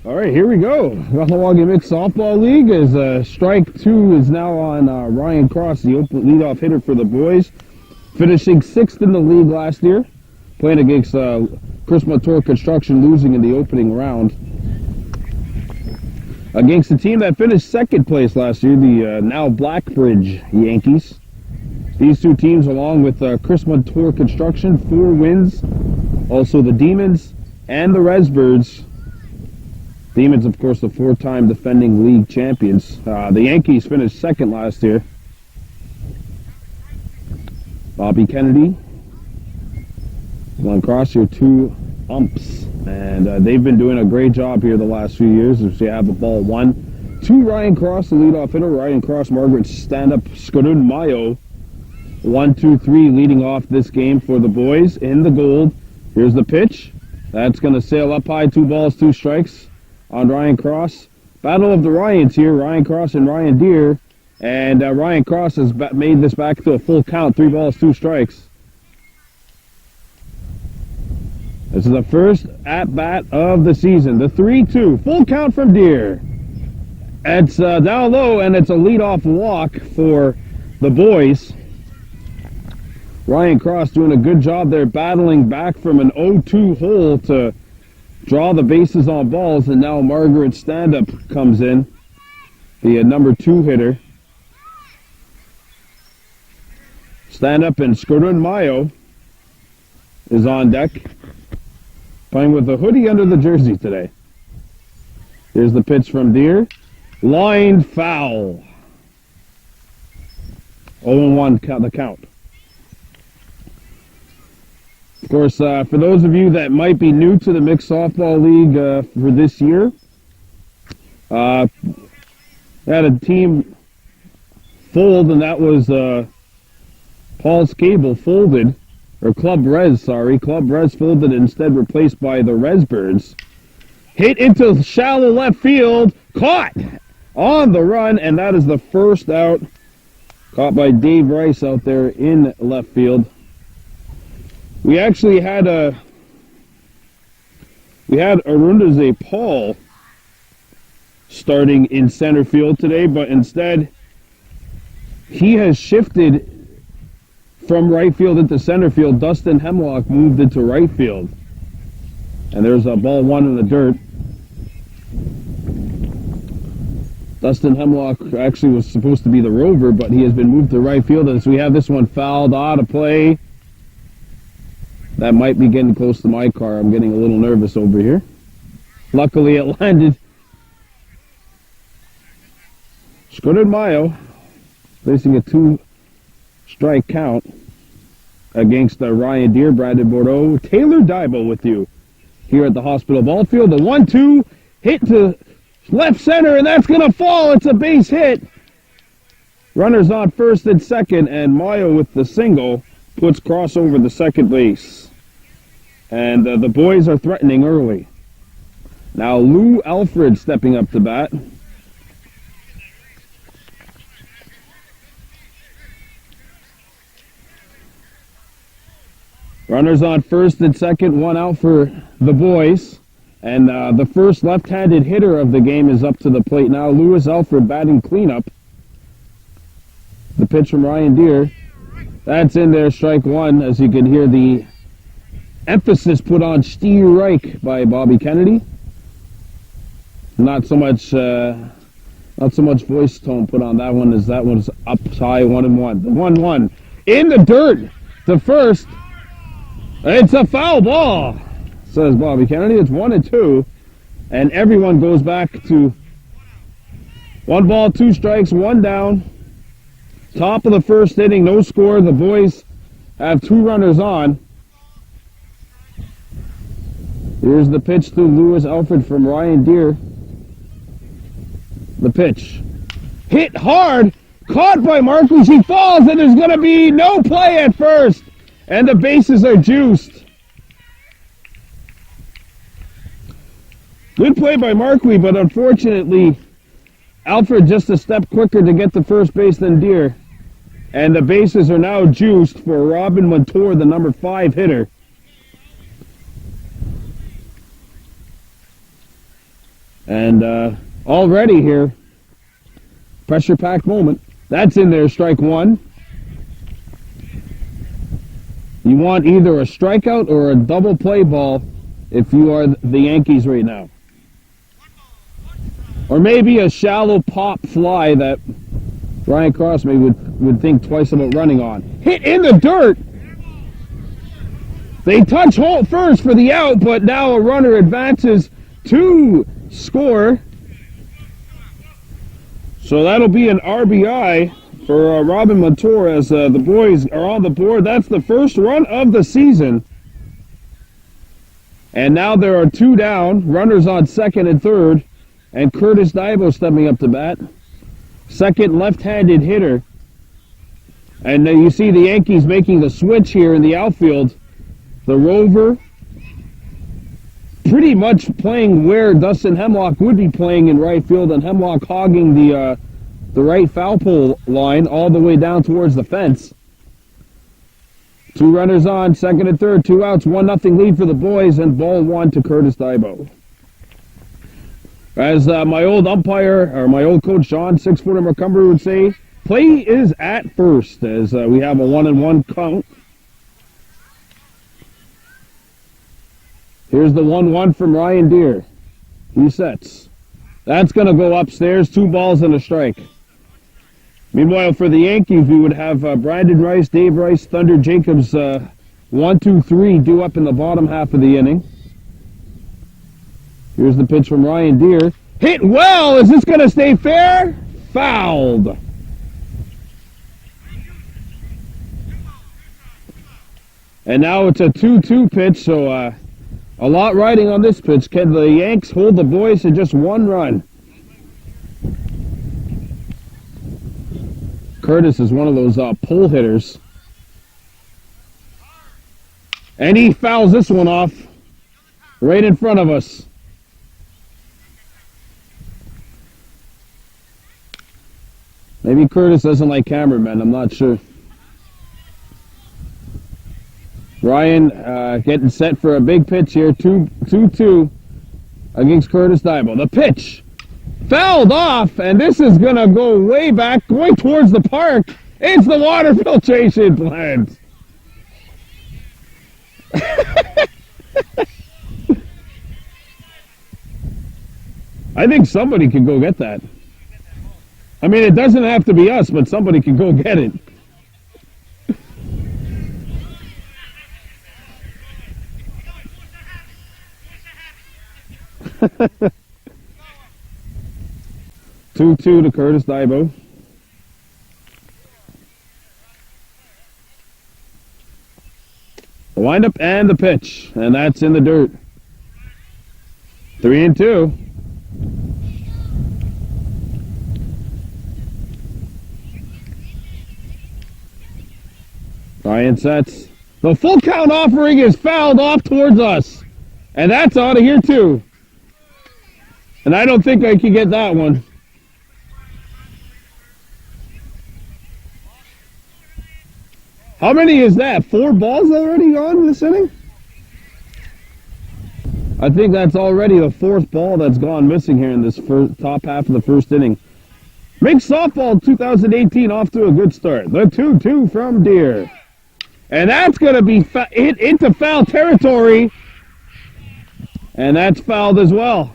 All right, here we go. Wahawaga Mixed Softball League as strike two is now on Ryan Cross, the open leadoff hitter for the boys. Finishing 6th in the league last year, playing against Chris Montour Construction, losing in the opening round. Against the team that finished 2nd place last year, the now Blackbridge Yankees. These two teams, along with Chris Montour Construction, 4 wins. Also the Demons and the Resbirds. Demons, of course, the 4-time defending league champions. The Yankees finished 2nd last year. Bobby Kennedy, Glenn Cross, your 2 umps. And they've been doing a great job here the last few years as you have the ball 1. 2 Ryan Cross, the leadoff hitter. Ryan Cross, Margaret stand-up, Skorun Mayo. 1, 2, 3 leading off this game for the boys in the gold. Here's the pitch. That's going to sail up high. 2 balls, 2 strikes on Ryan Cross. Battle of the Ryans here, Ryan Cross and Ryan Deere. And Ryan Cross has made this back to a full count, 3 balls, 2 strikes. This is the first at-bat of the season. The 3-2, full count from Deere. It's down low, and it's a leadoff walk for the boys. Ryan Cross doing a good job there, battling back from an 0-2 hole to draw the bases on balls, and now Margaret Stand-Up comes in, the number 2 hitter. Stand-Up and Skorun Mayo is on deck, playing with a hoodie under the jersey today. Here's the pitch from Deere. Line foul. 0-1 the count. Of course, for those of you that might be new to the Mixed Softball League for this year, had a team fold, and that was Paul's Cable folded, or Club Res, sorry. Club Res folded, instead replaced by the Resbirds. Hit into shallow left field, caught on the run, and that is the first out. Caught by Dave Rice out there in left field. We actually had Arundaze Paul starting in center field today, but instead he has shifted from right field into center field. Dustin Hemlock moved into right field. And there's a ball 1 in the dirt. Dustin Hemlock actually was supposed to be the rover, but he has been moved to right field, as we have this one fouled out of play. That might be getting close to my car. I'm getting a little nervous over here. Luckily it landed. Skorun Mayo facing a 2-strike count against Ryan Deere, Brandon Bordeaux. Taylor Daibo with you here at the Hospital Ball Field. The 1-2 hit to left center, and that's going to fall. It's a base hit. Runners on first and second, and Mayo with the single puts Cross over the second base. And the boys are threatening early. Now Lou Alfred stepping up to bat. Runners on first and second, 1 out for the boys. And the first left-handed hitter of the game is up to the plate now. Louis Alfred batting cleanup. The pitch from Ryan Deere. That's in there, strike 1, as you can hear the emphasis put on Steve Reich by Bobby Kennedy. Not so much voice tone put on that one, as that one's up high, 1-1. The 1-1 in the dirt. The first. It's a foul ball, says Bobby Kennedy. It's 1-2, and everyone goes back to 1 ball, 2 strikes, 1 down. Top of the first inning, no score. The boys have 2 runners on. Here's the pitch to Louis Alfred from Ryan Deere. The pitch. Hit hard, caught by Marquis. He falls, and there's going to be no play at first. And the bases are juiced. Good play by Marquis, but unfortunately, Alfred just a step quicker to get to first base than Deere. And the bases are now juiced for Robin Montour, the number 5 hitter. And already here, pressure-packed moment. That's in there, strike one. You want either a strikeout or a double play ball if you are the Yankees right now. Or maybe a shallow pop fly that Ryan Cross maybe would think twice about running on. Hit in the dirt! They touch home first for the out, but now a runner advances to score. So that'll be an RBI for Robin Montour as the boys are on the board. That's the first run of the season. And now there are two down, runners on second and third, and Curtis Dibo stepping up to bat. Second left-handed hitter. And you see the Yankees making the switch here in the outfield. The Rover pretty much playing where Dustin Hemlock would be playing in right field, and Hemlock hogging the right foul pole line all the way down towards the fence. Two runners on, second and third, two outs, 1-0 lead for the boys, and ball one to Curtis Dibo. As my old umpire, or my old coach Sean, 6-footer Macumber would say, play is at first, as we have a 1-1 count. Here's the 1-1 from Ryan Deere. He sets. That's going to go upstairs, 2 balls and a strike. Meanwhile, for the Yankees, we would have Brandon Rice, Dave Rice, Thunder Jacobs, 1, 2, 3 due up in the bottom half of the inning. Here's the pitch from Ryan Deere. Hit well! Is this going to stay fair? Fouled. And now it's a 2-2 pitch, so a lot riding on this pitch. Can the Yanks hold the boys to just 1 run? Curtis is one of those pull hitters. And he fouls this one off right in front of us. Maybe Curtis doesn't like cameramen, I'm not sure. Ryan getting set for a big pitch here, 2-2 against Curtis Dibo. The pitch fouled off, and this is going to go way back, going towards the park. It's the water filtration plant. I think somebody can go get that. I mean, it doesn't have to be us, but somebody can go get it. Two to Curtis Dibo. The windup and the pitch, and that's in the dirt. 3-2. Ryan sets. The full count offering is fouled off towards us. And that's out of here too. And I don't think I can get that one. How many is that? 4 balls already gone in this inning? I think that's already the 4th ball that's gone missing here in this top half of the first inning. Makes softball 2018 off to a good start. The 2-2 from Deere. And that's going to be hit into foul territory. And that's fouled as well.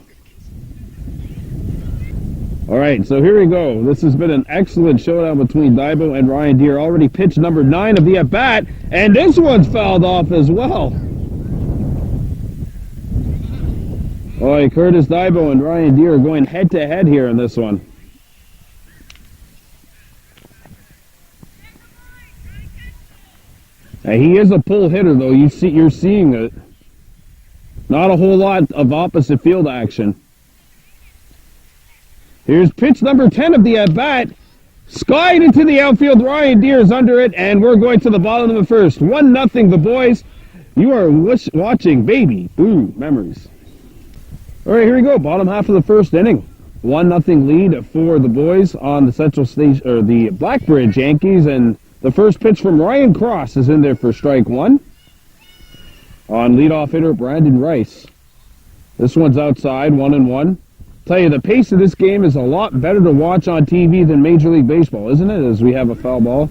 All right, so here we go. This has been an excellent showdown between Dibo and Ryan Deere. Already pitch number 9 of the at-bat, and this one's fouled off as well. Boy, Curtis Dibo and Ryan Deere are going head-to-head here in this one. Now, he is a pull hitter, though. You're seeing it. Not a whole lot of opposite field action. Here's pitch number 10 of the at-bat. Skied into the outfield. Ryan Deere is under it, and we're going to the bottom of the first. 1-0, the boys. You are watching Baby Boo Memories. All right, here we go. Bottom half of the first inning. 1-0 lead for the boys on the Central Station, or the Blackbridge Yankees, and the first pitch from Ryan Cross is in there for strike 1. On leadoff hitter Brandon Rice. This one's outside, 1-1. Tell you, the pace of this game is a lot better to watch on TV than Major League Baseball, isn't it? As we have a foul ball.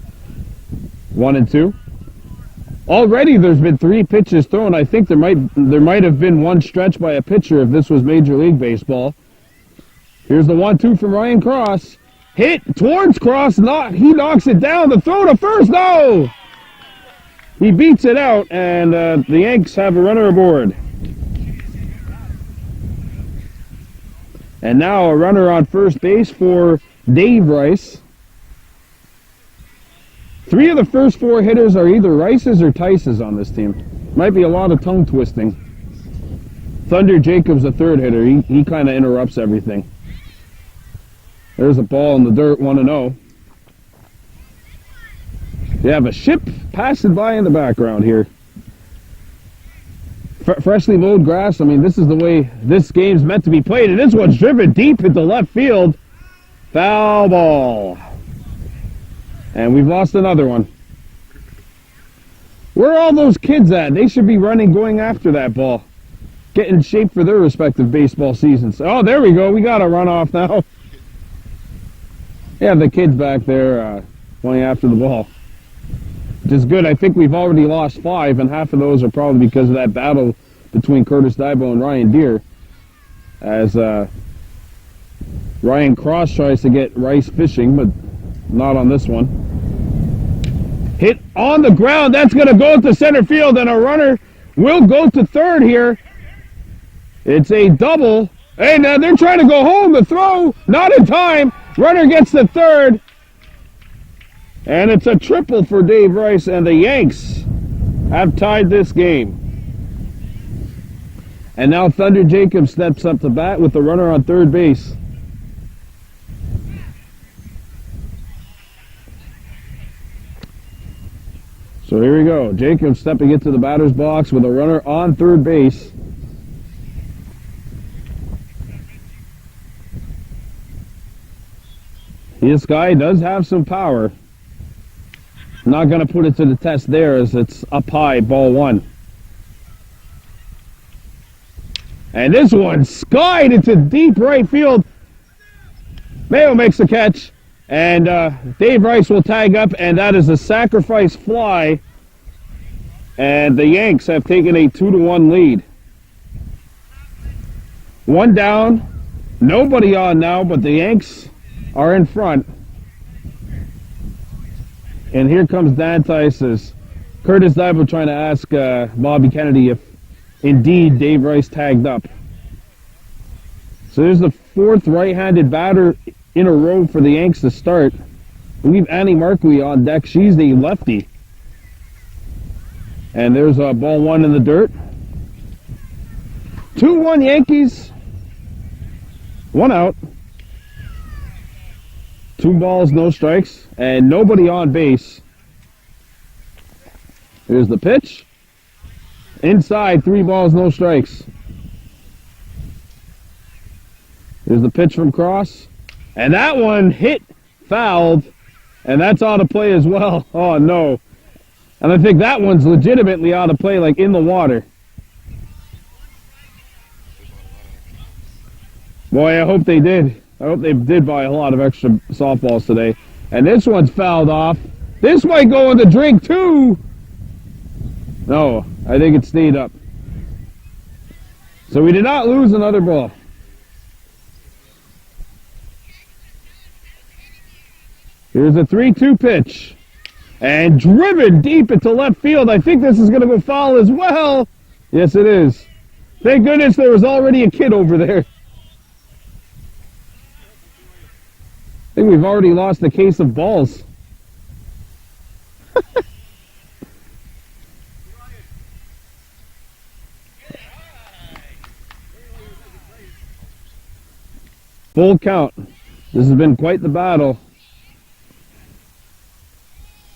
1 and 2. Already there's been 3 pitches thrown. I think there might have been one stretch by a pitcher if this was Major League Baseball. Here's the 1-2 from Ryan Cross. Hit towards Cross. He knocks it down. The throw to first. No! He beats it out, and the Yanks have a runner aboard. And now a runner on first base for Dave Rice. 3 of the first 4 hitters are either Rices or Tices on this team. Might be a lot of tongue twisting. Thunder Jacobs, the 3rd hitter. He kind of interrupts everything. There's a ball in the dirt, 1-0. You have a ship passing by in the background here. Freshly mowed grass. I mean, this is the way this game's meant to be played. And this one's driven deep into left field. Foul ball. And we've lost another one. Where are all those kids at? They should be running, going after that ball. Getting in shape for their respective baseball seasons. Oh, there we go. We got a runoff now. Yeah, the kids back there going after the ball. Which is good. I think we've already lost 5, and half of those are probably because of that battle between Curtis Dibo and Ryan Deere. As Ryan Cross tries to get Rice fishing, but not on this one. Hit on the ground. That's going to go to center field, and a runner will go to third here. It's a double. And they're trying to go home. The throw, not in time. Runner gets to third. And it's a triple for Dave Rice, and the Yanks have tied this game. And now Thunder Jacobs steps up to bat with the runner on third base. So here we go. Jacobs stepping into the batter's box with a runner on third base. This guy does have some power. Not going to put it to the test there as it's up high, ball 1. And this one skied into deep right field. Mayo makes the catch, and Dave Rice will tag up, and that is a sacrifice fly. And the Yanks have taken a 2-1 lead. 1 down, nobody on now, but the Yanks are in front. And here comes Dan Tice's Curtis Dibo trying to ask Bobby Kennedy if indeed Dave Rice tagged up. So there's the 4th right-handed batter in a row for the Yanks to start. I believe Annie Markley on deck. She's the lefty. And there's ball 1 in the dirt. 2-1 Yankees. 1 out. 2 balls, no strikes, and nobody on base. Here's the pitch. Inside, 3 balls, no strikes. Here's the pitch from Cross. And that one hit, fouled, and that's out of play as well. Oh, no. And I think that one's legitimately out of play, like in the water. Boy, I hope they did. I hope they did buy a lot of extra softballs today. And this one's fouled off. This might go in the drink, too. No, I think it stayed up. So we did not lose another ball. Here's a 3-2 pitch. And driven deep into left field. I think this is going to go foul as well. Yes, it is. Thank goodness there was already a kid over there. I think we've already lost a case of balls. Full count. This has been quite the battle.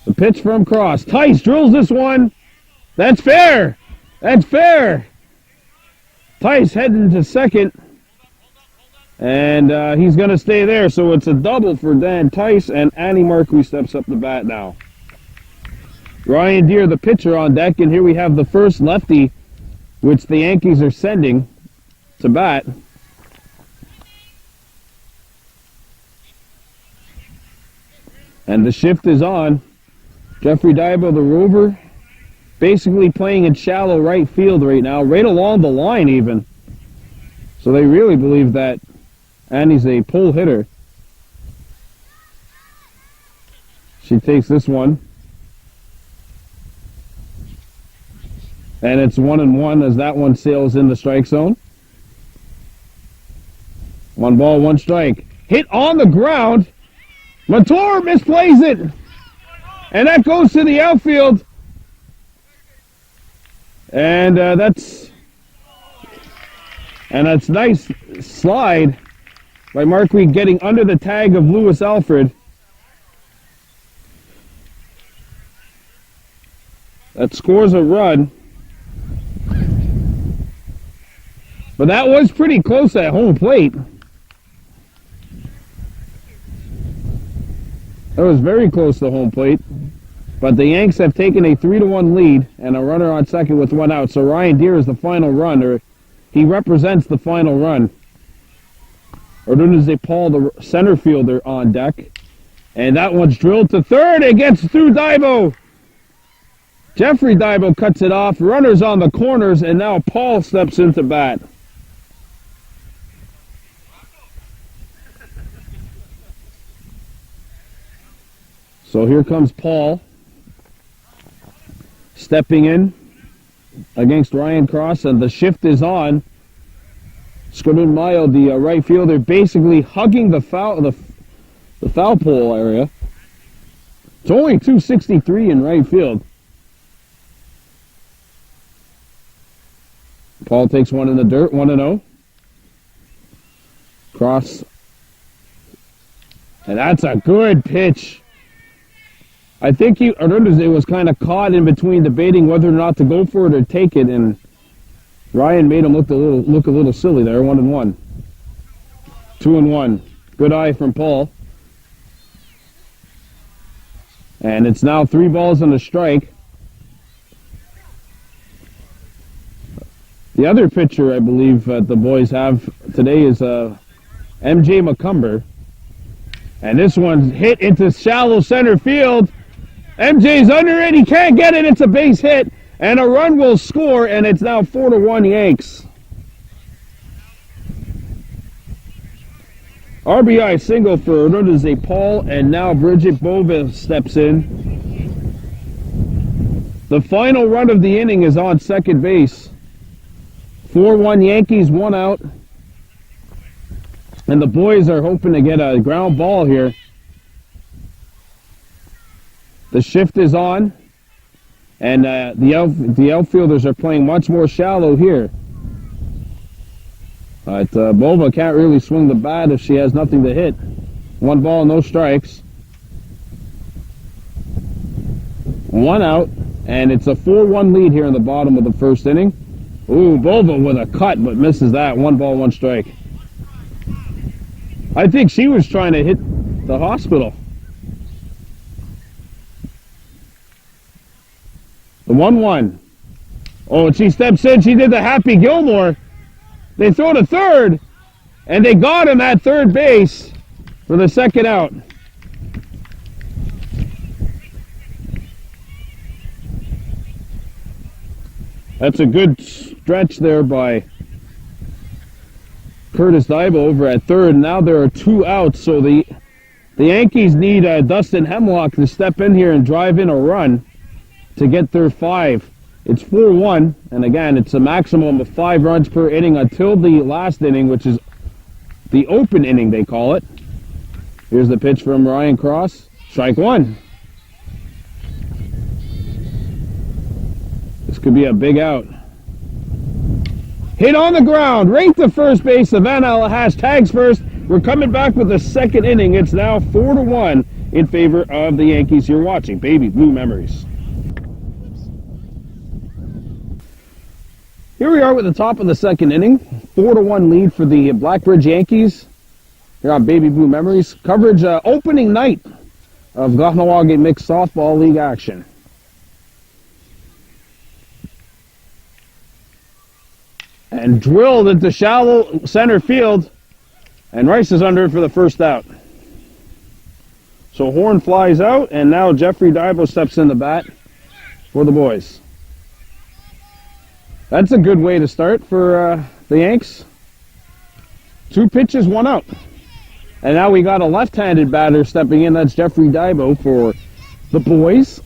The pitch from Cross. Tice drills this one. That's fair. That's fair. Tice heading to second. And he's going to stay there. So it's a double for Dan Tice, and Annie Markley steps up the bat now. Ryan Deere, the pitcher, on deck. And here we have the first lefty, which the Yankees are sending to bat. And the shift is on. Jeffrey Dibble, the rover, basically playing in shallow right field right now, right along the line even. So they really believe that Annie's a pull hitter. She takes this one. And it's 1-1 as that one sails in the strike zone. 1 ball, 1 strike. Hit on the ground. Montour misplays it. And that goes to the outfield. And that's nice slide by Marquis getting under the tag of Lewis Alfred. That scores a run. But that was pretty close at home plate. That was very close to home plate. But the Yanks have taken a 3-1 lead and a runner on second with 1 out. So Ryan Deere is the final run, or he represents the final run. Ordunez Paul, the center fielder, on deck. And that one's drilled to third. It gets through Dibble. Jeffrey Dibble cuts it off. Runners on the corners, and now Paul steps into bat. So here comes Paul, stepping in against Ryan Cross, and the shift is on. Scudun Mayo, the right fielder, basically hugging the foul pole area. It's only 263 in right field. Paul takes one in the dirt, 1-0. Cross. And that's a good pitch. I think Ordunez was kind of caught in between debating whether or not to go for it or take it, and Ryan made him look a little silly there. 1-1. 2-1. Good eye from Paul. And it's now 3 balls and a strike. The other pitcher I believe the boys have today is MJ McCumber. And this one's hit into shallow center field. MJ's under it. He can't get it. It's a base hit. And a run will score, and it's now 4-1 Yanks. RBI single for Ordunez Paul, and now Bridget Bova steps in. The final run of the inning is on second base. 4-1 Yankees, 1 out. And the boys are hoping to get a ground ball here. The shift is on. And the outfielders are playing much more shallow here. But Bova can't really swing the bat if she has nothing to hit. 1 ball, no strikes. 1 out. And it's a 4-1 lead here in the bottom of the first inning. Ooh, Bova with a cut, but misses that. 1 ball, 1 strike. I think she was trying to hit the hospital. The 1-1. Oh, and she steps in. She did the Happy Gilmore. They throw to third, and they got him at third base for the second out. That's a good stretch there by Curtis Dibble over at third. Now there are 2 outs, so the Yankees need Dustin Hemlock to step in here and drive in a run to get their 5. It's 4-1, and again, it's a maximum of 5 runs per inning until the last inning, which is the open inning, they call it. Here's the pitch from Ryan Cross. Strike 1. This could be a big out. Hit on the ground, right to first base. Savannah Alahash tags first. We're coming back with the second inning. It's now 4-1 in favor of the Yankees. You're watching Baby Blue Memories. Here we are with the top of the second inning. 4-1 lead for the Blackbridge Yankees. Here on Baby Blue Memories. Coverage opening night of Kahnawake Mixed Softball League action. And drilled into shallow center field. And Rice is under for the first out. So Horn flies out, and now Jeffrey Dibo steps in the bat for the boys. That's a good way to start for the Yanks. 2 pitches, 1 out. And now we got a left-handed batter stepping in. That's Jeffrey Dibo for the boys.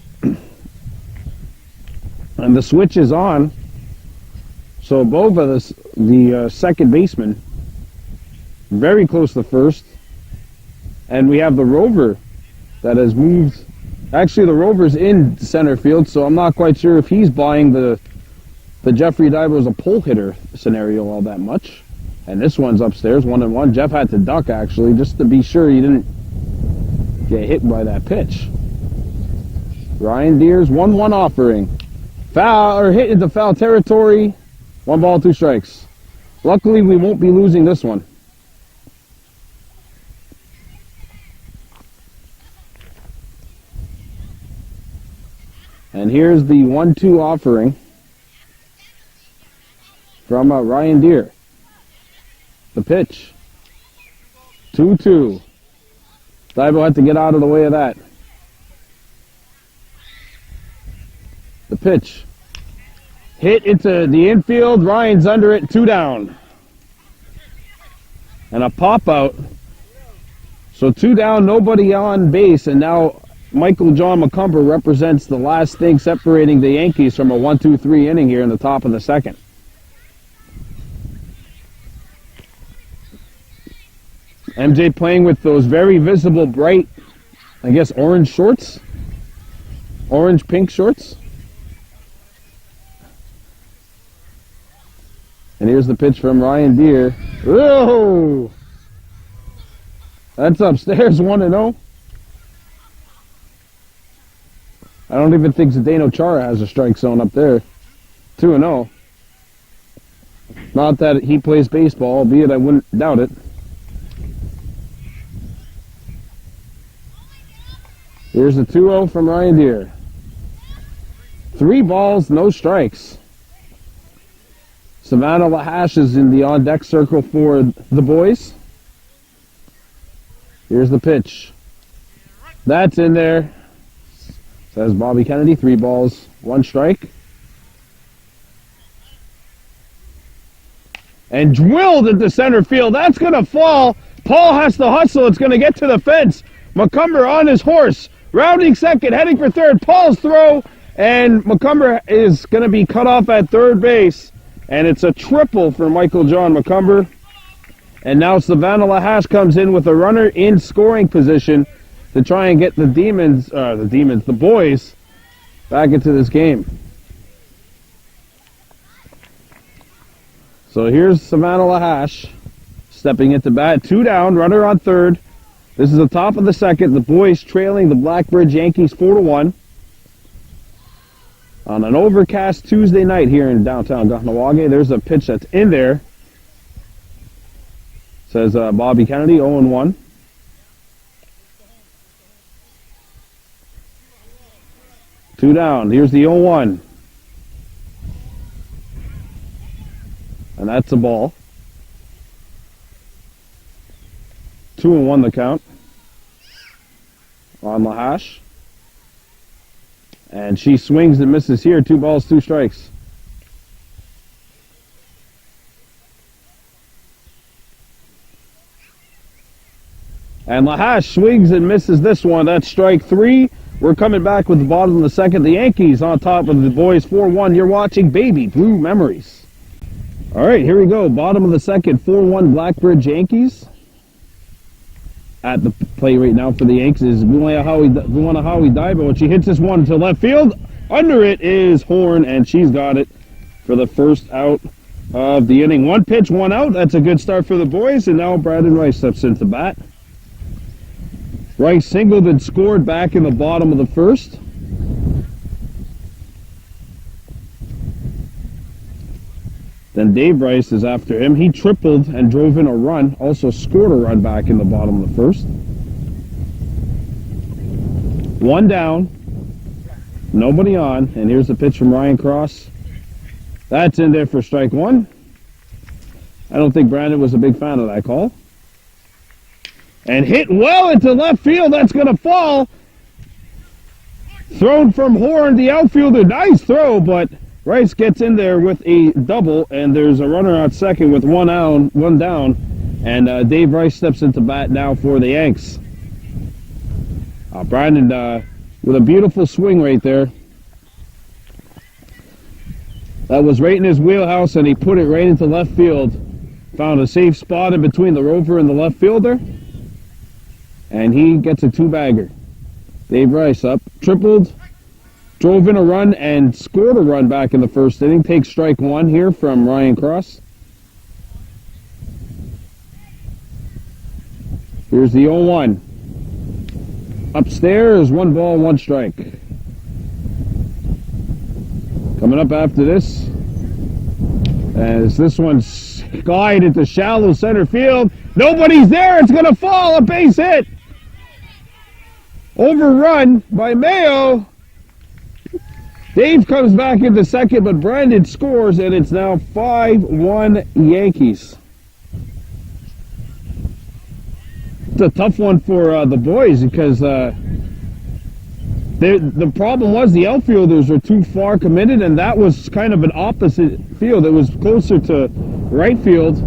And the switch is on. So both of the second baseman, very close to first. And we have the Rover that has moved. Actually, the Rover's in center field, so I'm not quite sure if he's buying the Jeffrey Dibo as a pull hitter scenario all that much. And this one's upstairs, 1-1. Jeff had to duck, actually, just to be sure he didn't get hit by that pitch. Ryan Deer's 1-1 offering. Foul, or hit into foul territory. 1 ball, 2 strikes. Luckily, we won't be losing this one. And here's the 1-2 offering from Ryan Deer. The pitch. 2-2. Dibo had to get out of the way of that. The pitch. Hit into the infield. Ryan's under it. 2 down. And a pop out. So 2 down, nobody on base, and now Michael John McCumber represents the last thing separating the Yankees from a 1-2-3 inning here in the top of the second. MJ playing with those very visible, bright, I guess, orange shorts. Orange-pink shorts. And here's the pitch from Ryan Deer. Whoa! That's upstairs, 1-0. I don't even think Zdeno Chara has a strike zone up there. 2-0. Not that he plays baseball, albeit I wouldn't doubt it. Here's the 2-0 from Ryan Deer. 3 balls, no strikes. Savannah Lahash is in the on-deck circle for the boys. Here's the pitch. That's in there. Says Bobby Kennedy, 3 balls, 1 strike. And drilled into center field. That's going to fall. Paul has to hustle. It's going to get to the fence. McCumber on his horse. Rounding second, heading for third. Paul's throw. And McCumber is going to be cut off at third base. And it's a triple for Michael John McCumber. And now Savannah Lahash comes in with a runner in scoring position to try and get the boys back into this game. So here's Savannah Lahash stepping into bat. 2 down, runner on third. This is the top of the second. The boys trailing the Blackbridge Yankees 4-1 on an overcast Tuesday night here in downtown Kahnawake. There's a pitch that's in there. Says Bobby Kennedy, 0-1. Two down. Here's the 0-1. And that's a ball. 2-1 the count on Lahash. And she swings and misses here. 2 balls, 2 strikes. And Lahash swings and misses this one. That's strike 3. We're coming back with the bottom of the second. The Yankees on top of the boys 4-1. You're watching Baby Blue Memories. All right, here we go. Bottom of the second, 4-1 Blackbridge Yankees. At the play right now for the Yankees is Howie Dibo, and she hits this one to left field. Under it is Horn, and she's got it for the first out of the inning. 1 pitch, 1 out. That's a good start for the boys, and now Brandon Rice steps into bat. Rice singled and scored back in the bottom of the first. Then Dave Rice is after him. He tripled and drove in a run. Also scored a run back in the bottom of the first. 1 down. Nobody on. And here's the pitch from Ryan Cross. That's in there for strike 1. I don't think Brandon was a big fan of that call. And hit well into left field. That's going to fall. Thrown from Horn, the outfielder. Nice throw, but Rice gets in there with a double, and there's a runner on second with one down, and Dave Rice steps into bat now for the Yanks. Brandon with a beautiful swing right there. That was right in his wheelhouse, and he put it right into left field. Found a safe spot in between the rover and the left fielder, and he gets a two-bagger. Dave Rice up, tripled, drove in a run, and scored a run back in the first inning. Takes strike one here from Ryan Cross. Here's the 0-1. Upstairs, 1 ball, 1 strike. Coming up after this, as this one's skied into shallow center field. Nobody's there. It's going to fall. A base hit. Overrun by Mayo. Dave comes back into second, but Brandon scores, and it's now 5-1 Yankees. It's a tough one for the boys because the problem was the outfielders were too far committed, and that was kind of an opposite field. It was closer to right field,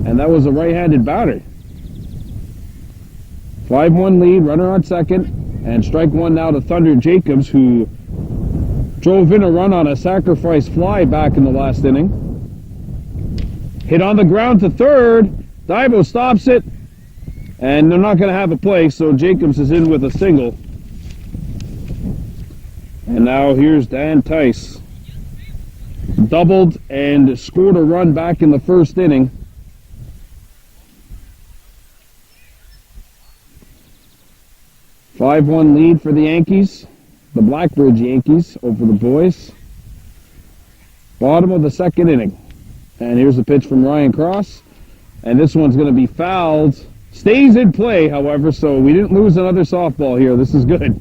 and that was a right-handed batter. 5-1 lead, runner on second, and strike one now to Thunder Jacobs, who drove in a run on a sacrifice fly back in the last inning. Hit on the ground to third. Dibo stops it, and they're not going to have a play, so Jacobs is in with a single. And now here's Dan Tice. Doubled and scored a run back in the first inning. Five-1 lead for the Yankees, the Blackbridge Yankees over the boys. Bottom of the second inning. And here's the pitch from Ryan Cross. And this one's going to be fouled. Stays in play, however, so we didn't lose another softball here. This is good.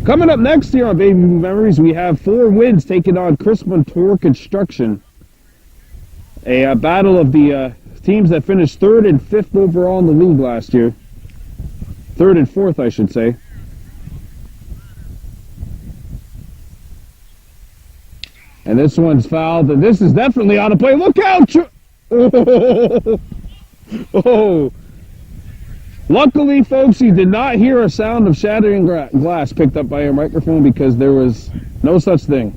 Coming up next here on Baby Blue Memories, we have 4 wins taking on Chris Montour Construction. A battle of the teams that finished 3rd and 5th overall in the league last year. 3rd and 4th, I should say. And this one's fouled, and this is definitely on a play. Look out! Oh! Oh! Luckily, folks, you did not hear a sound of shattering glass picked up by your microphone because there was no such thing.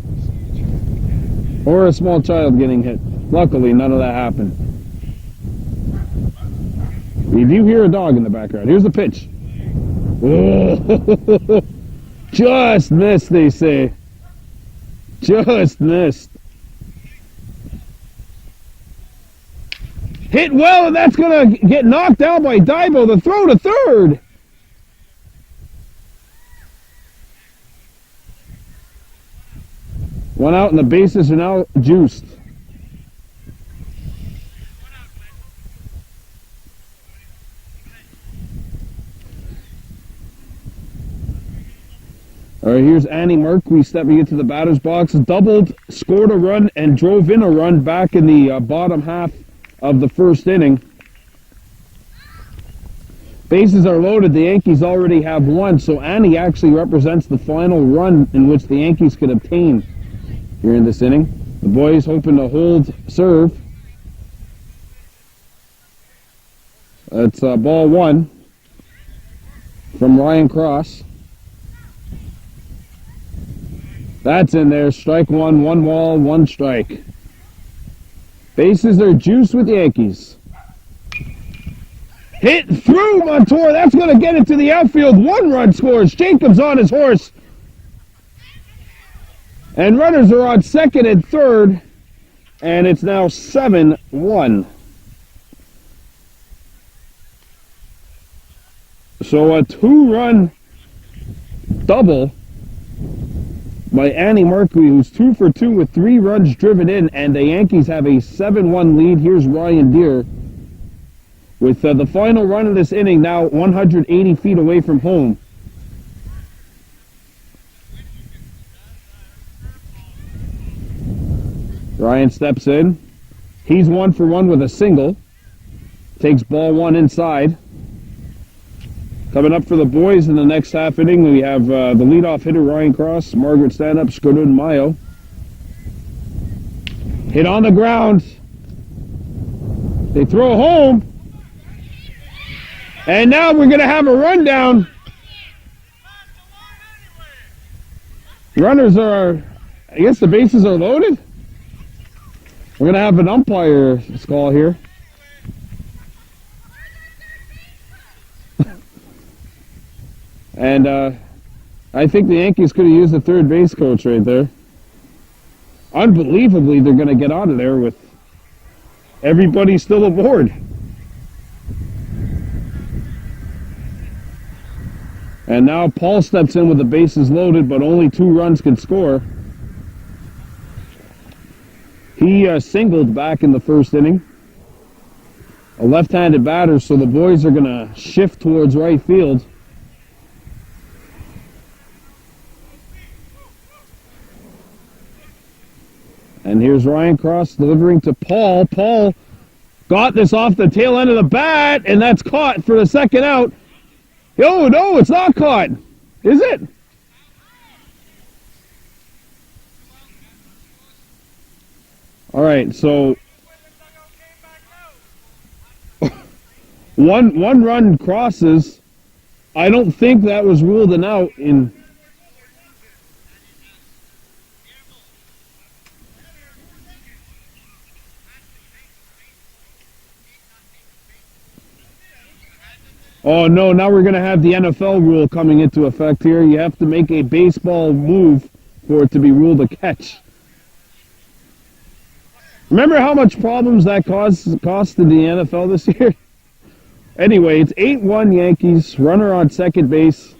Or a small child getting hit. Luckily, none of that happened. You do hear a dog in the background. Here's the pitch. Oh! Just missed, they say. Just missed. Hit well, and that's going to get knocked down by Dibo. The throw to third. One out, and the bases are now juiced. All right, here's Annie Marquis stepping into the batter's box. Doubled, scored a run, and drove in a run back in the bottom half of the first inning. Bases are loaded. The Yankees already have one, so Annie actually represents the final run in which the Yankees could obtain here in this inning. The boys hoping to hold serve. It's ball 1 from Ryan Cross. That's in there. Strike 1, 1 ball, 1 strike. Bases are juiced with the Yankees. Hit through Montour. That's going to get it to the outfield. 1 run scores. Jacobs on his horse. And runners are on second and third. And it's now 7-1. So a 2-run double by Annie Marquis, who's 2 for 2 with 3 runs driven in, and the Yankees have a 7-1 lead. Here's Ryan Deere with the final run of this inning now 180 feet away from home. Ryan steps in. He's 1 for 1 with a single. takes ball one inside. Coming up for the boys in the next half inning, we have the leadoff hitter, Ryan Cross, Margaret Stand-Up, Skirden Mayo. Hit on the ground. They throw home. And now we're going to have a rundown. Runners are, I guess the bases are loaded. We're going to have an umpire call here. And I think the Yankees could have used a third base coach right there. Unbelievably, they're going to get out of there with everybody still aboard. And now Paul steps in with the bases loaded, but only 2 runs can score. He singled back in the first inning. A left-handed batter, so the boys are going to shift towards right field. And here's Ryan Cross delivering to Paul. Paul got this off the tail end of the bat, and that's caught for the second out. Oh, no, it's not caught. Is it? All right, so one run crosses. I don't think that was ruled an out in... Oh, no, now we're going to have the NFL rule coming into effect here. You have to make a baseball move for it to be ruled a catch. Remember how much problems that cost in the NFL this year? Anyway, it's 8-1 Yankees, runner on second base.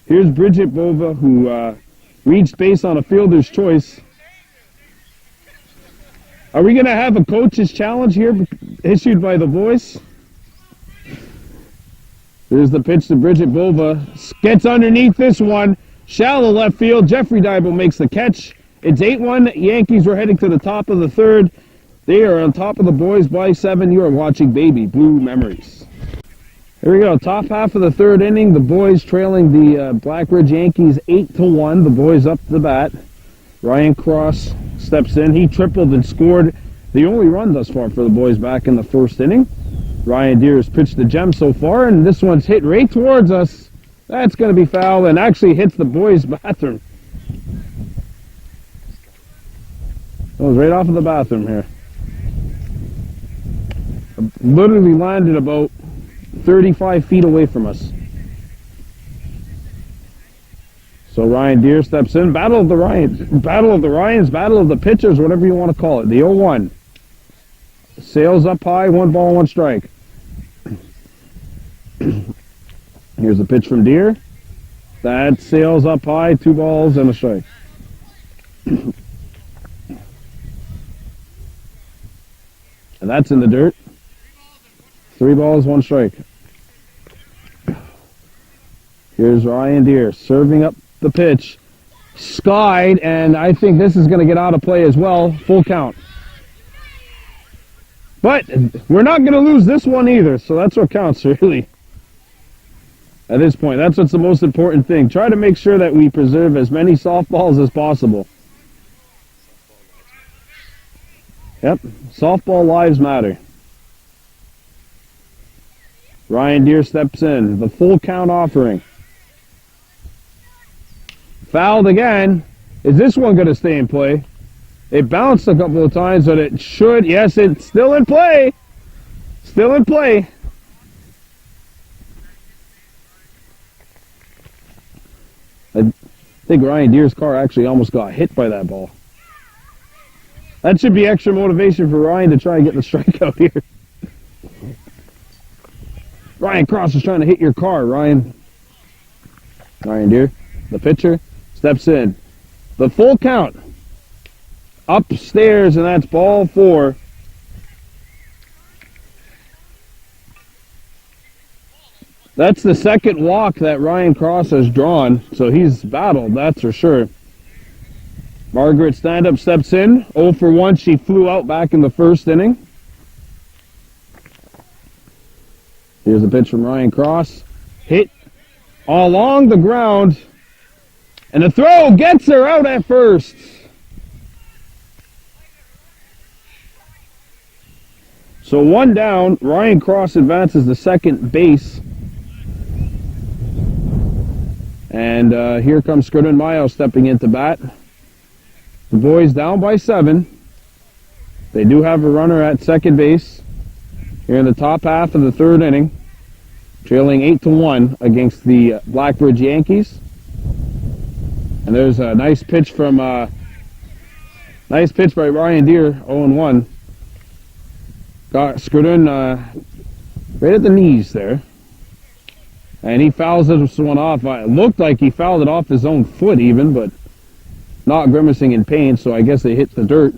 Here's Bridget Bova, who reached base on a fielder's choice. Are we going to have a coach's challenge here issued by the boys? Here's the pitch to Bridget Bova. Gets underneath this one. Shallow left field. Jeffrey Dybel makes the catch. It's 8-1 Yankees. We're heading to the top of the third. They are on top of the boys by 7. You are watching Baby Blue Memories. Here we go. Top half of the third inning. The boys trailing the Blackbridge Yankees 8-1. The boys up to the bat. Ryan Cross steps in. He tripled and scored the only run thus far for the boys back in the first inning. Ryan Deere has pitched the gem so far, and this one's hit right towards us. That's going to be foul, and actually hits the boys' bathroom. Goes right off of the bathroom here. Literally landed about 35 feet away from us. So Ryan Deere steps in. Battle of the Ryans, battle of the pitchers, whatever you want to call it. The 0-1. Sails up high, 1 ball, 1 strike. Here's the pitch from Deere. That sails up high, 2 balls and a strike. And that's in the dirt. 3 balls, 1 strike. Here's Ryan Deere serving up the pitch. Skied, and I think this is going to get out of play as well. Full count. But we're not going to lose this one either, so that's what counts, really. At this point, that's what's the most important thing. Try to make sure that we preserve as many softballs as possible. Yep, softball lives matter. Ryan Deere steps in. The full count offering. Fouled again. Is this one going to stay in play? It bounced a couple of times, but it should. Yes, it's still in play. Still in play. I think Ryan Deere's car actually almost got hit by that ball. That should be extra motivation for Ryan to try and get the strikeout here. Ryan Cross is trying to hit your car, Ryan. Ryan Deere, the pitcher, steps in. The full count. Upstairs, and that's ball 4. That's the second walk that Ryan Cross has drawn, so he's battled, that's for sure. Margaret Stand-Up steps in. 0 for 1. She flew out back in the first inning. Here's a pitch from Ryan Cross. Hit along the ground. And the throw gets her out at first. So one down. Ryan Cross advances to second base. And here comes Skirden Mayo stepping into bat. The boys down by 7. They do have a runner at second base here in the top half of the third inning, trailing 8-1 against the Blackbridge Yankees. And there's a nice pitch from by Ryan Deere, 0-1. Got Skirden right at the knees there. And he fouls this one off. It looked like he fouled it off his own foot even, but not grimacing in pain, so I guess they hit the dirt.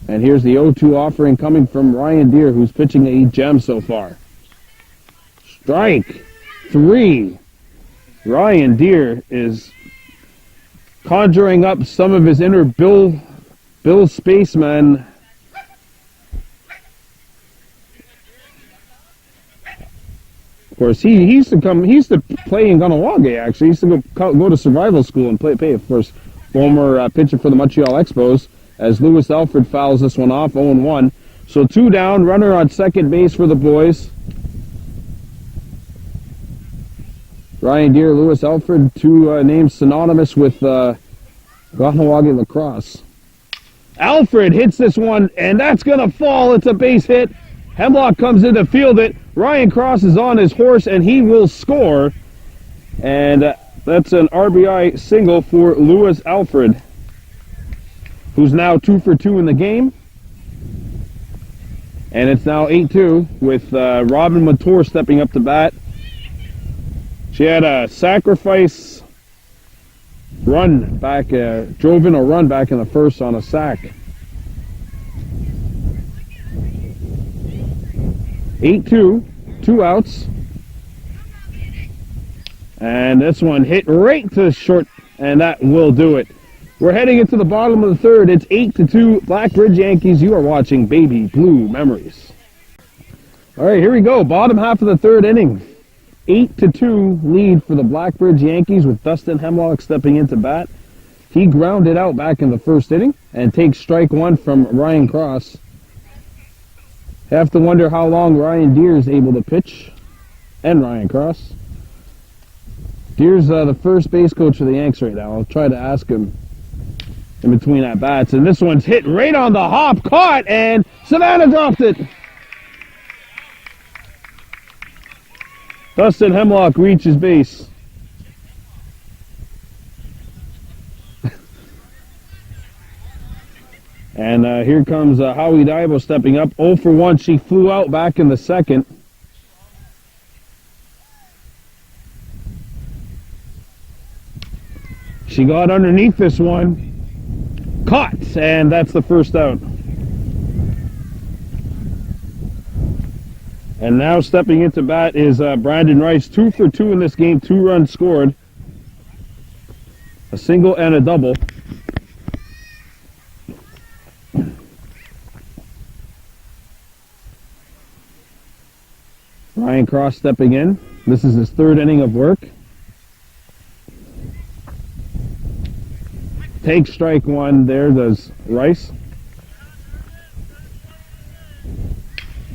And here's the 0-2 offering coming from Ryan Deere, who's pitching a gem so far. Strike 3. Ryan Deere is conjuring up some of his inner Bill Spaceman. Of course, he used to play in Ganawage, actually. He used to go to survival school and play, of course, former pitcher for the Montreal Expos, as Lewis Alfred fouls this one off, 0-1. So 2 down, runner on second base for the boys. Ryan Deere, Lewis Alfred, 2 names synonymous with Ganawage lacrosse. Alfred hits this one, and that's going to fall. It's a base hit. Hemlock comes in to field it. Ryan Cross is on his horse, and he will score. And that's an RBI single for Lewis Alfred, who's now 2 for 2 in the game. And it's now 8-2 with Robin Matour stepping up to bat. She had a sacrifice run back, drove in a run back in the first on a sack. 8-2, 2 outs. And this one hit right to short, and that will do it. We're heading into the bottom of the third. It's 8-2, Blackbridge Yankees. You are watching Baby Blue Memories. All right, here we go. Bottom half of the third inning. 8-2 lead for the Blackbridge Yankees with Dustin Hemlock stepping into bat. He grounded out back in the first inning and takes strike 1 from Ryan Cross. Have to wonder how long Ryan Deere is able to pitch, and Ryan Cross. Deere's the first base coach for the Yanks right now. I'll try to ask him in between at bats. And this one's hit right on the hop, caught, and Savannah dropped it. Dustin Hemlock reaches base. And here comes Howie Daibo stepping up. 0 for 1. She flew out back in the second. She got underneath this one. Caught, and that's the first out. And now stepping into bat is Brandon Rice. 2 for 2 in this game. 2 runs scored. A single and a double. Ryan Cross stepping in. This is his third inning of work. Takes strike 1 there, does Rice.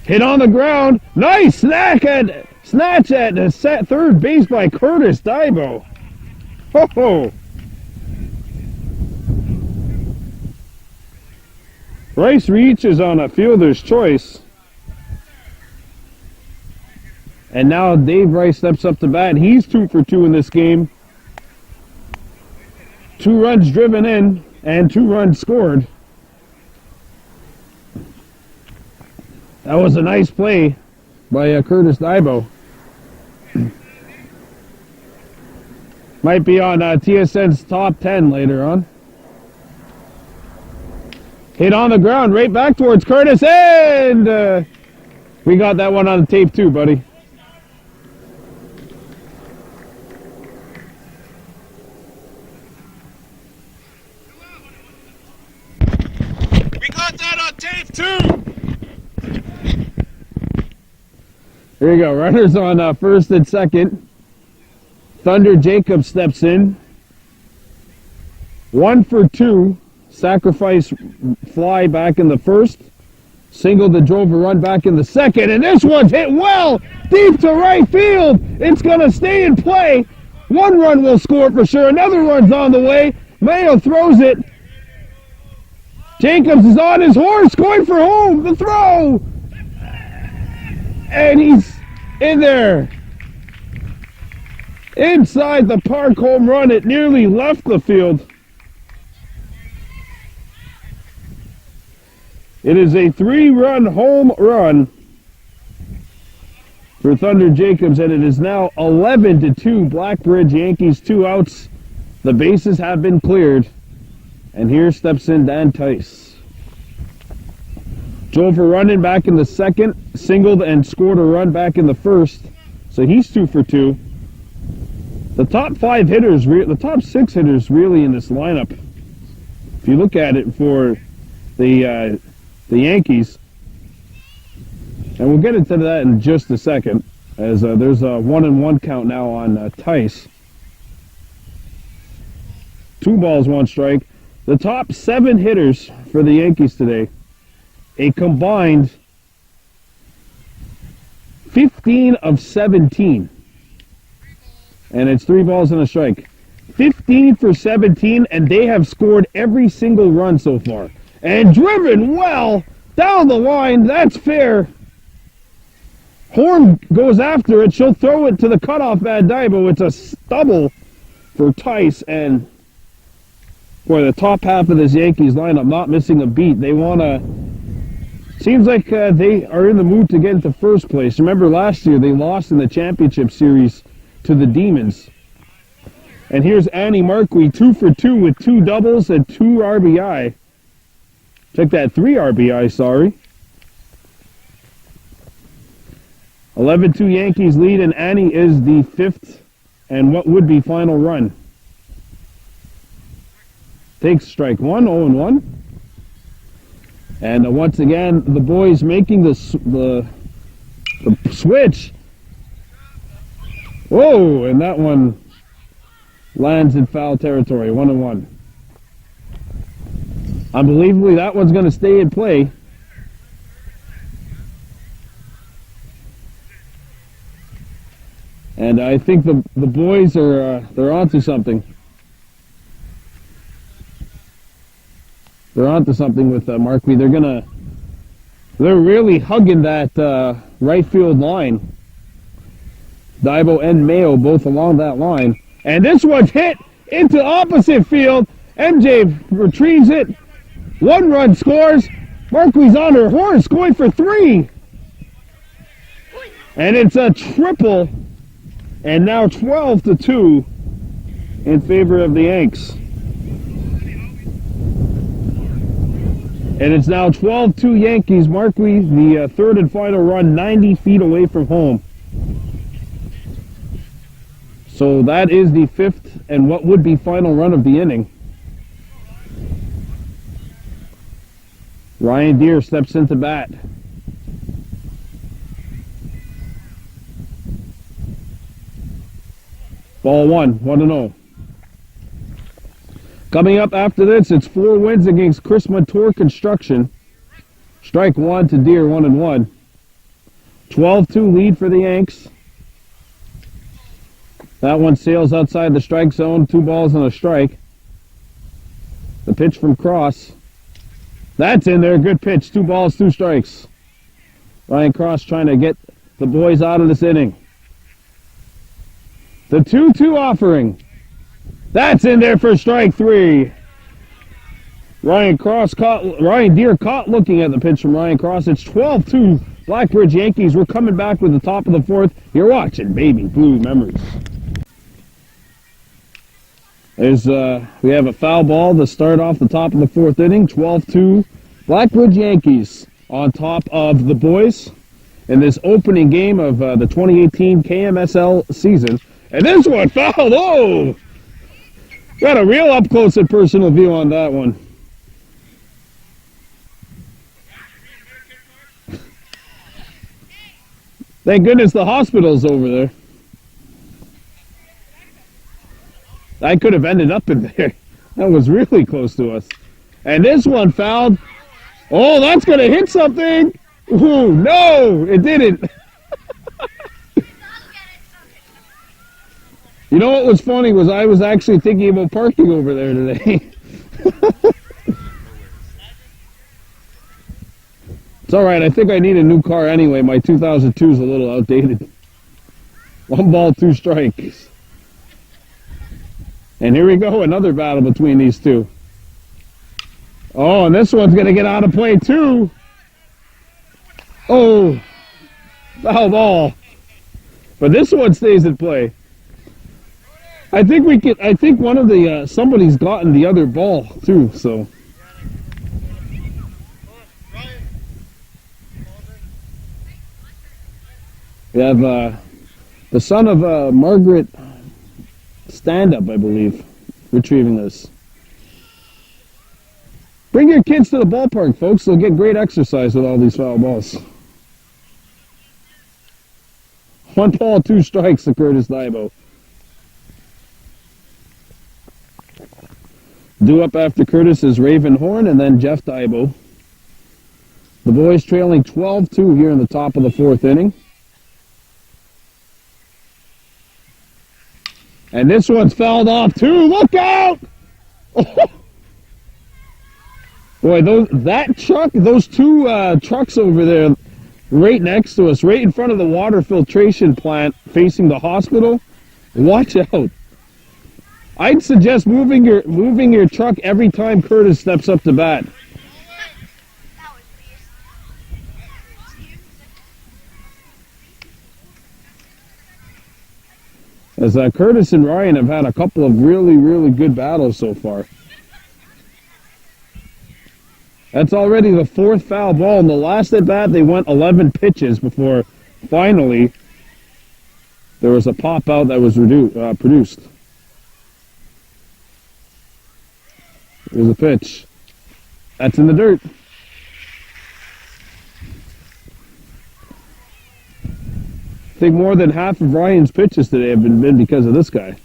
Hit on the ground. Nice snatch at the third base by Curtis Daibo. Ho ho. Rice reaches on a fielder's choice. And now Dave Rice steps up to bat. He's 2 for 2 in this game. 2 runs driven in and 2 runs scored. That was a nice play by Curtis Daibo. Might be on TSN's top 10 later on. Hit on the ground right back towards Curtis, and we got that one on tape too, buddy. We got that on tape too. Here you go. Runners on first and second. Thunder Jacob steps in. 1 for 2. Sacrifice fly back in the first. Single that drove a run back in the second. And this one's hit well deep to right field. It's going to stay in play. 1 run will score for sure. Another run's on the way. Mayo throws it. Jacobs is on his horse, going for home. The throw. And he's in there. Inside the park home run. It nearly left the field. It is a 3-run home run for Thunder Jacobs, and it is now 11-2. Blackbridge Yankees 2 outs. The bases have been cleared. And here steps in Dan Tice. Joe for running back in the second, singled and scored a run back in the first. So he's 2 for 2. The top 5 hitters, the top 6 hitters really in this lineup, if you look at it for the Yankees, and we'll get into that in just a second, as there's a 1-1 count now on Tice. 2 balls, 1 strike. The top 7 hitters for the Yankees today, a combined 15 of 17. And it's 3 balls and a strike. 15 for 17, and they have scored every single run so far. And driven well down the line. That's fair. Horn goes after it. She'll throw it to the cutoff man, Daibo. It's a stubble for Tice, and boy, the top half of this Yankees lineup not missing a beat. They want to... Seems like they are in the mood to get into first place. Remember last year they lost in the championship series to the Demons. And here's Annie Marquis, 2 for 2 with 2 doubles and 2 RBI. Check that, 3 RBI, sorry. 11-2 Yankees lead, and Annie is the 5th and what would be final run. Takes strike 1, 0-1. And once again, the boys making the switch. Whoa, and that one lands in foul territory, 1-1. Unbelievably, that one's going to stay in play. And I think the boys are they're onto something. They're onto something with Marquis. They're really hugging that right field line. Daibo and Mayo both along that line. And this one's hit into opposite field. MJ retrieves it. 1 run scores. Marquis on her horse, going for 3. And it's a triple. And now 12-2 in favor of the Yanks. And it's now 12-2 Yankees. Marquis, the 3rd and final run, 90 feet away from home. So that is the 5th and what would be final run of the inning. Ryan Deere steps into bat. Ball 1, 1-0. Coming up after this, it's 4 wins against Chris Montour Construction. Strike 1 to Deere, 1-1. 12-2 lead for the Yanks. That one sails outside the strike zone. 2 balls and a strike. The pitch from Cross. That's in there. Good pitch. 2 balls, 2 strikes. Ryan Cross trying to get the boys out of this inning. The 2-2 offering. That's in there for strike 3. Ryan Deere caught looking at the pitch from Ryan Cross. It's 12-2 Blackbridge Yankees. We're coming back with the top of the 4th. You're watching Baby Blue Memories. We have a foul ball to start off the top of the 4th inning. 12-2 Blackbridge Yankees on top of the boys in this opening game of the 2018 KMSL season. And this one fouled. Oh! Got a real up close and personal view on that one. Thank goodness the hospital's over there. I could have ended up in there. That was really close to us. And this one fouled. Oh, that's going to hit something. Ooh, no, it didn't. You know what was funny was I was actually thinking about parking over there today. It's all right. I think I need a new car anyway. My 2002 is a little outdated. 1 ball, 2 strikes. And here we go, another battle between these two. Oh, and this one's going to get out of play too. Oh, foul ball. But this one stays in play. I think we could. I think one of the somebody's gotten the other ball too. So. We have the son of Margaret Stand-Up, I believe, retrieving this. Bring your kids to the ballpark, folks. They'll get great exercise with all these foul balls. 1 ball, 2 strikes to Curtis Dibo. Due up after Curtis is Raven Horn and then Jeff Dibo. The boys trailing 12-2 here in the top of the 4th inning. And this one's fouled off too. Look out! Oh. Boy, those 2 trucks over there, right next to us, right in front of the water filtration plant, facing the hospital. Watch out! I'd suggest moving your truck every time Curtis steps up to bat. As Curtis and Ryan have had a couple of really, really good battles so far. That's already the 4th foul ball. In the last at bat, they went 11 pitches before finally there was a pop out that was produced. Here's a pitch. That's in the dirt. I think more than half of Ryan's pitches today have been because of this guy.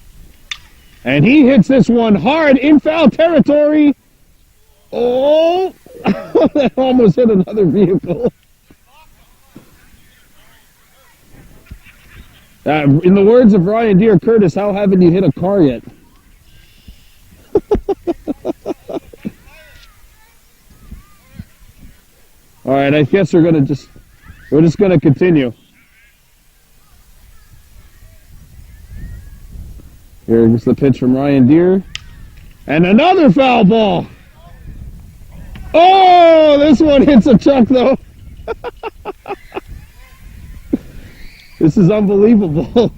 And he hits this one hard in foul territory. Oh, that almost hit another vehicle. In the words of Ryan Deere, Curtis, how haven't you hit a car yet? All right, I guess we're just gonna continue. Here's the pitch from Ryan Deere. And another foul ball. Oh, this one hits a truck, though. This is unbelievable.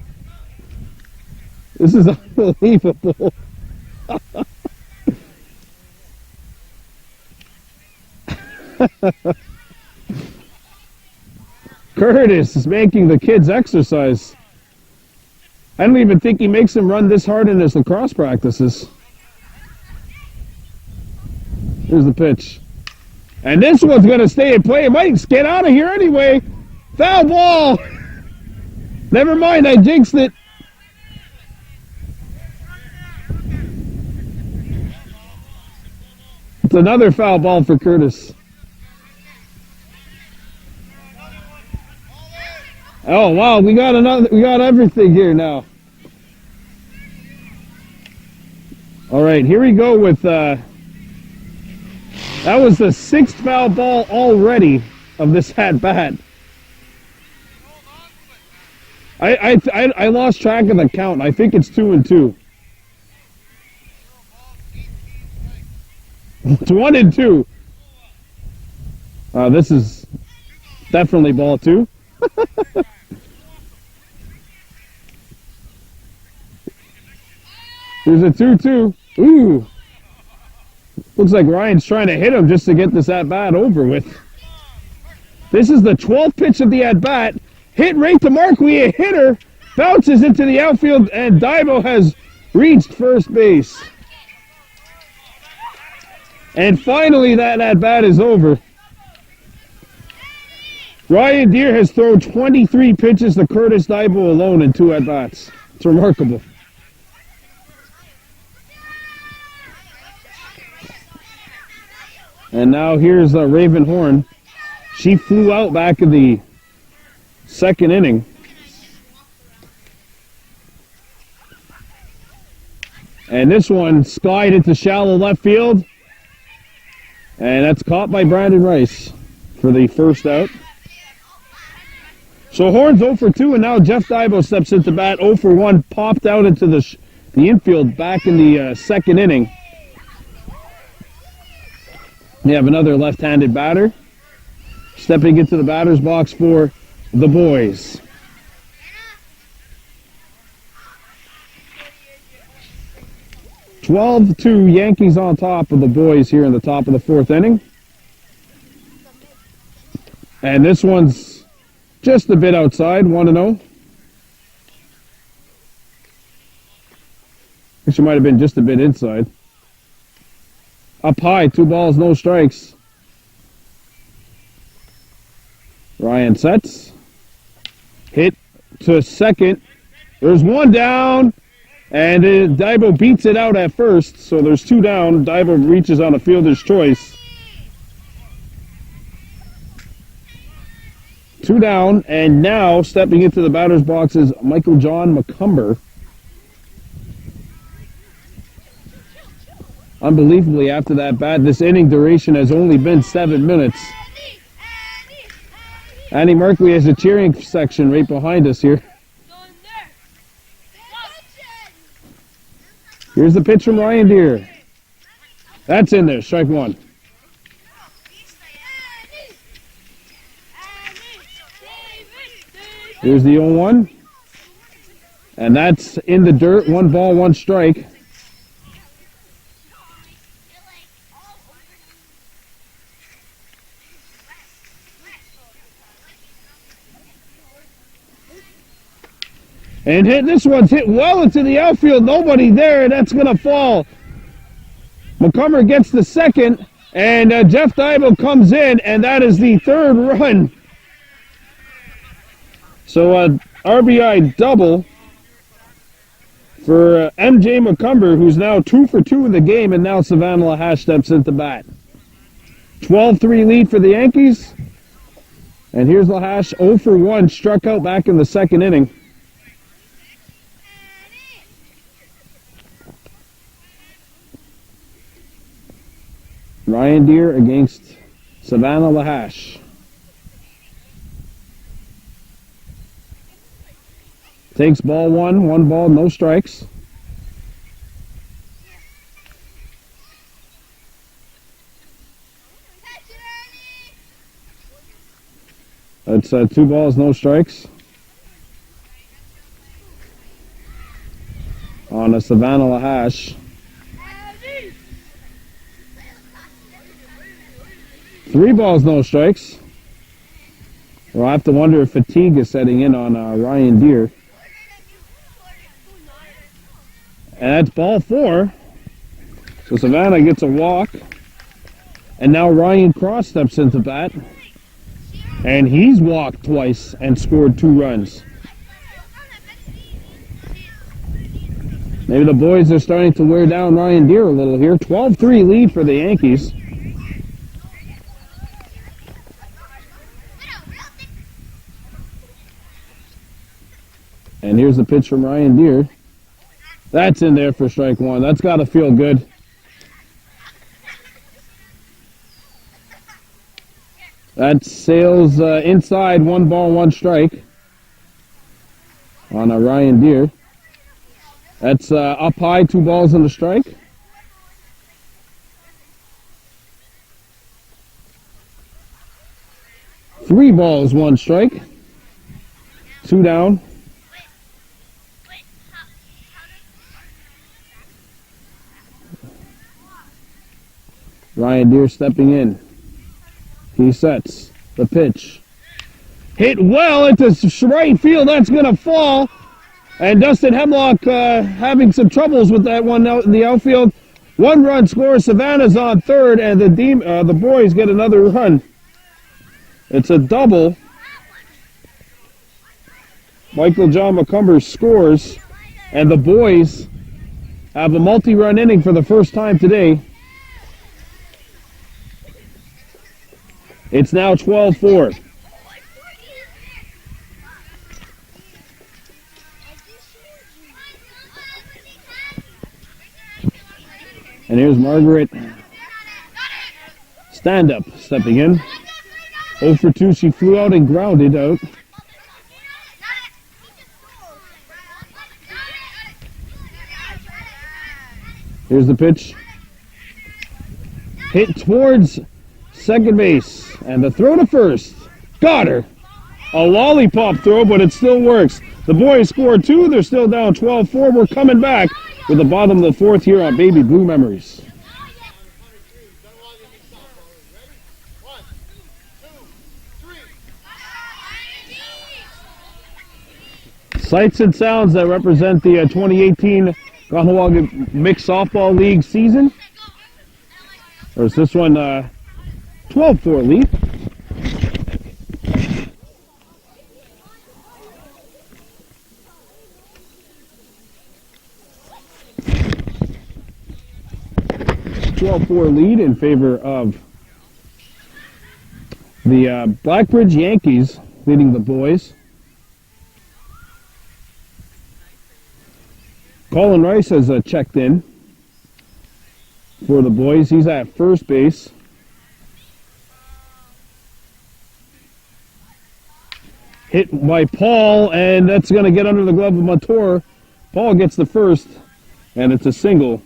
This is unbelievable. Curtis is making the kids exercise. I don't even think he makes him run this hard in his lacrosse practices. Here's the pitch. And this one's going to stay in play. It might get out of here anyway. Foul ball. Never mind, I jinxed it. It's another foul ball for Curtis. Oh wow, we got everything here now. All right, here we go with that was the 6th foul ball already of this at bat. I lost track of the count. I think it's 2-2. It's 1-2. This is definitely ball 2. There's a 2-2. Ooh. Looks like Ryan's trying to hit him just to get this at-bat over with. This is the 12th pitch of the at-bat. Hit right to Markley, a hitter. Bounces into the outfield, and Dibo has reached first base. And finally, that at-bat is over. Ryan Deere has thrown 23 pitches to Curtis Daibo alone in 2 at-bats. It's remarkable. And now here's Raven Horn. She flew out back in the 2nd inning. And this one skied into shallow left field. And that's caught by Brandon Rice for the 1st out. So Horn's 0 for 2, and now Jeff Daibo steps into bat. 0 for 1, popped out into the infield back in the 2nd inning. We have another left-handed batter stepping into the batter's box for the boys. (12-2) Yankees on top of the boys here in the top of the 4th inning. And this one's just a bit outside, 1-0. Actually, might have been just a bit inside. Up high, 2 balls, no strikes. Ryan sets. Hit to second. There's 1 down, and Daibo beats it out at first, so there's 2 down. Daibo reaches on a fielder's choice. 2 down, and now stepping into the batter's box is Michael John McCumber. Unbelievably, after that bat, this inning duration has only been 7 minutes. Annie Merkley has a cheering section right behind us here. Here's the pitch from Ryan Deere. That's in there, strike 1. Here's the 0-1. And that's in the dirt. 1 ball, 1 strike. And this one's hit well into the outfield. Nobody there. That's going to fall. McCumber gets the second. And Jeff Daibo comes in. And that is the 3rd run. So RBI double for MJ McCumber, who's now 2 for 2 in the game, and now Savannah Lahash steps into bat. 12-3 lead for the Yankees. And here's Lahash, 0 for 1, struck out back in the 2nd inning. Ryan Deere against Savannah Lahash. Takes ball 1, 1 ball, no strikes. That's 2 balls, no strikes. On a Savannah Lahash. 3 balls, no strikes. We'll have to wonder if fatigue is setting in on Ryan Deere. And that's ball 4. So Savannah gets a walk. And now Ryan Cross steps into bat. And he's walked twice and scored 2 runs. Maybe the boys are starting to wear down Ryan Deere a little here. 12-3 lead for the Yankees. And here's the pitch from Ryan Deere. That's in there for strike 1. That's got to feel good. That sails inside, 1 ball, 1 strike on a Ryan Deere. That's up high, 2 balls and a strike. Three balls, 1 strike. 2 down. Ryan Deere stepping in. He sets the pitch. Hit well into right field. That's going to fall. And Dustin Hemlock having some troubles with that one out in the outfield. 1 run score. Savannah's on third, and the boys get another run. It's a double Michael John McCumber scores, and the boys have a multi-run inning for the first time today. It's now 12-4. And here's Margaret Stand-up stepping in. 0 for 2, she flew out and grounded out. Here's the pitch. Hit towards second base. And the throw to first. Got her. A lollipop throw, but it still works. The boys scored 2. They're still down 12-4. We're coming back with the bottom of the 4th here on Baby Blue Memories. Sights and sounds that represent the 2018 Kahnawake Mixed Softball League season. Or is this one 12-4 lead? Lead in favor of the Blackbridge Yankees, leading the boys. Colin Rice has checked in for the boys. He's at first base. Hit by Paul, and that's going to get under the glove of Mator. Paul gets the first, and it's a single.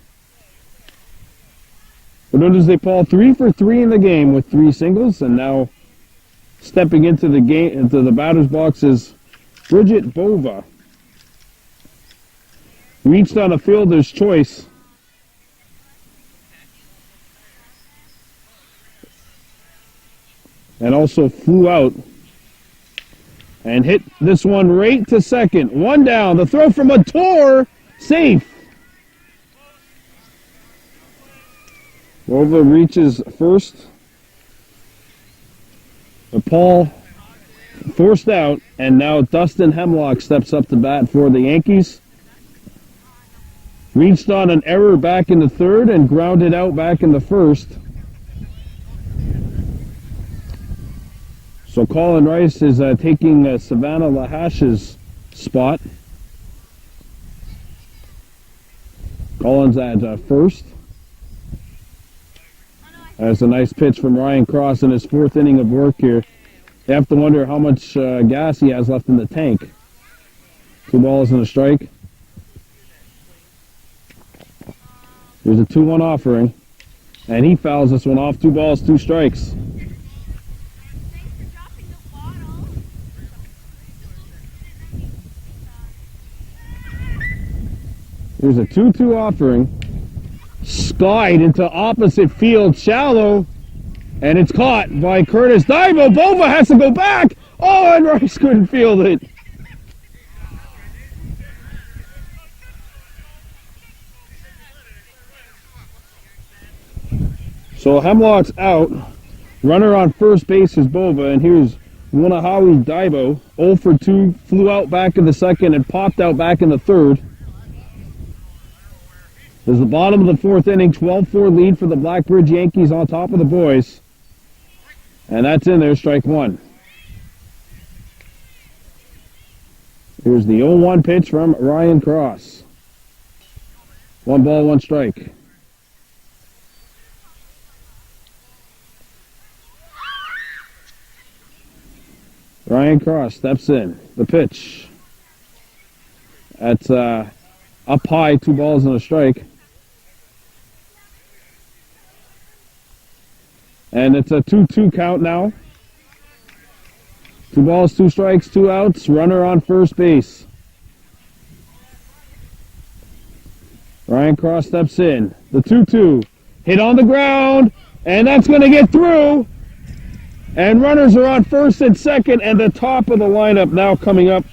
What they Paul 3 for 3 in the game with 3 singles, and now stepping into the game, into the batter's box is Bridget Bova. Reached on a fielder's choice. And also flew out. And hit this one right to second. One down. The throw from Mator. Safe. Bova reaches first. But Paul forced out. And now Dustin Hemlock steps up to bat for the Yankees. Reached on an error back in the third and grounded out back in the first. So Colin Rice is taking Savannah Lahash's spot. Colin's at first. That's a nice pitch from Ryan Cross in his 4th inning of work here. You have to wonder how much gas he has left in the tank. 2 balls and a strike. There's a 2-1 offering, and he fouls this one off. 2 balls, 2 strikes. There's a 2-2 offering. Slide into opposite field, shallow, and it's caught by Curtis Divo. Bova has to go back. Oh, and Rice couldn't field it. So Hemlock's out. Runner on first base is Bova, and here's Wanahawi Divo. 0 for 2, flew out back in the second and popped out back in the third. There's the bottom of the 4th inning, 12-4 lead for the Blackbridge Yankees on top of the boys. And that's in there, strike 1. Here's the 0-1 pitch from Ryan Cross. 1 ball, 1 strike. Ryan Cross steps in. The pitch. That's up high, 2 balls and a strike. And it's a 2-2 count now. 2 balls, 2 strikes, 2 outs. Runner on first base. Ryan Cross steps in. The 2-2. Hit on the ground. And that's going to get through. And runners are on first and second, and the top of the lineup now coming up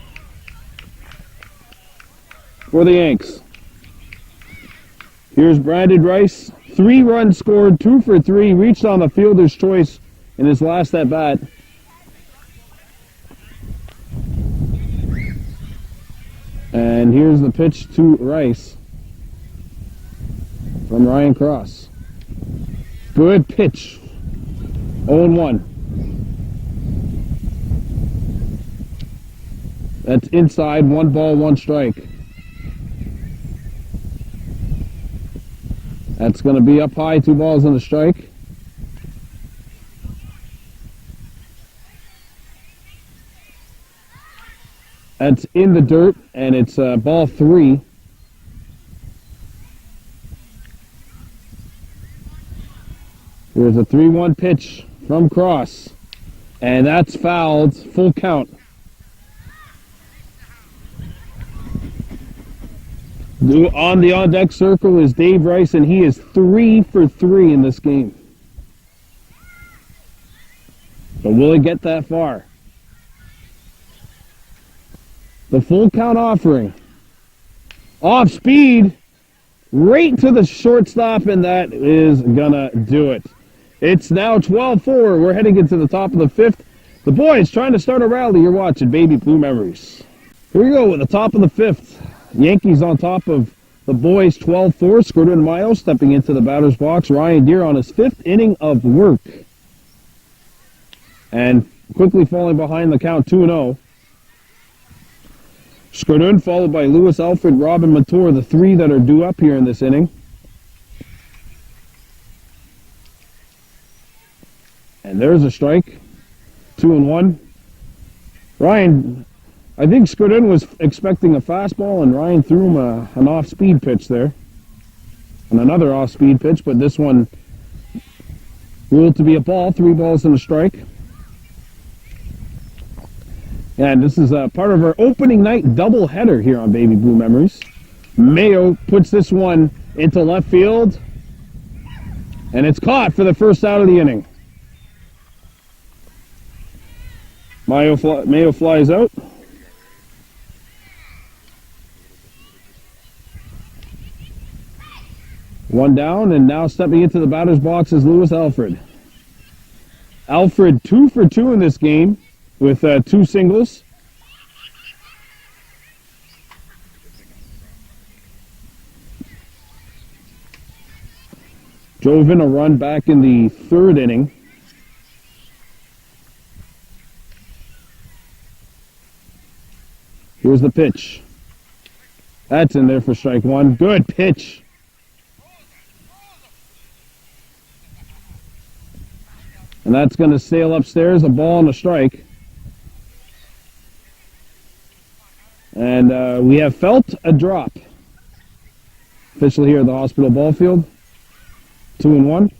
for the Yanks. Here's Brandon Rice. 3 runs scored, 2 for 3, reached on the fielder's choice in his last at-bat. And here's the pitch to Rice from Ryan Cross. Good pitch. 0-1. That's inside, 1 ball, 1 strike. That's going to be up high, 2 balls and a strike. That's in the dirt, and it's ball 3. Here's a 3-1 pitch from Cross, and that's fouled, full count. On the on-deck circle is Dave Rice, and he is 3 for 3 in this game. But will he get that far? The full count offering. Off speed, right to the shortstop, and that is gonna do it. It's now 12-4. We're heading into the top of the 5th. The boys trying to start a rally. You're watching Baby Blue Memories. Here we go at the top of the 5th. Yankees on top of the boys 12-4. Squirtin Mayo stepping into the batter's box. Ryan Deere on his 5th inning of work. And quickly falling behind the count 2-0. Squirtin followed by Lewis Alfred, Robin Matur, the 3 that are due up here in this inning. And there's a strike. 2-1. Ryan, I think Squirtin was expecting a fastball, and Ryan threw him an off-speed pitch there. And another off-speed pitch, but this one ruled to be a ball. 3 balls and a strike. And this is part of our opening night doubleheader here on Baby Blue Memories. Mayo puts this one into left field, and it's caught for the first out of the inning. Mayo flies out. One down, and now stepping into the batter's box is Lewis Alfred. Alfred 2 for 2 in this game with 2 singles. Drove in a run back in the 3rd inning. Here's the pitch. That's in there for strike 1. Good pitch. And that's going to sail upstairs, a ball and a strike. And we have felt a drop. Officially here at the hospital ball field. 2-1.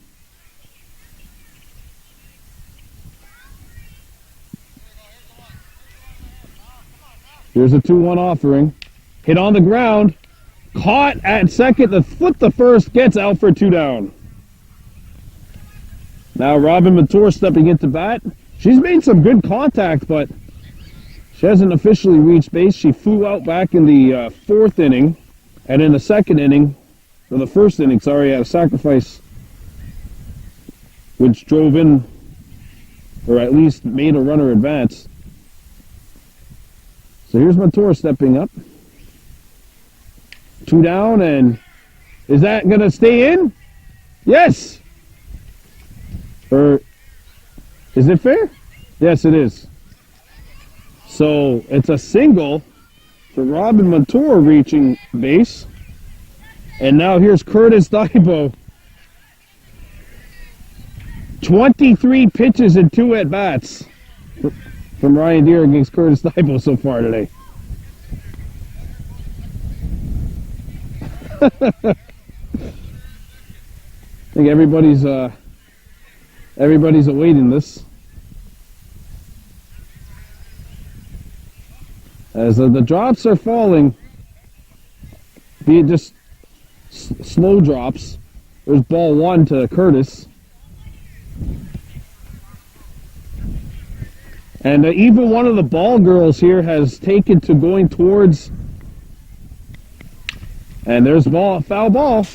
Here's a 2-1 offering. Hit on the ground. Caught at second. The flip the first. Gets out for 2 down. Now Robin Matur stepping into bat. She's made some good contact, but she hasn't officially reached base. She flew out back in the 4th inning. And in the 2nd inning, or the 1st inning, sorry, had a sacrifice which drove in, or at least made a runner advance. So here's Matur stepping up. 2 down, and is that going to stay in? Yes! Or is it fair? Yes, it is. So it's a single for Robin Matur reaching base. And now here's Curtis Daibo. 23 pitches and 2 at-bats from Ryan Deere against Curtis Daibo so far today. I think everybody's awaiting this. As the drops are falling, be it just slow drops. There's ball 1 to Curtis. And even one of the ball girls here has taken to going towards, and there's foul ball.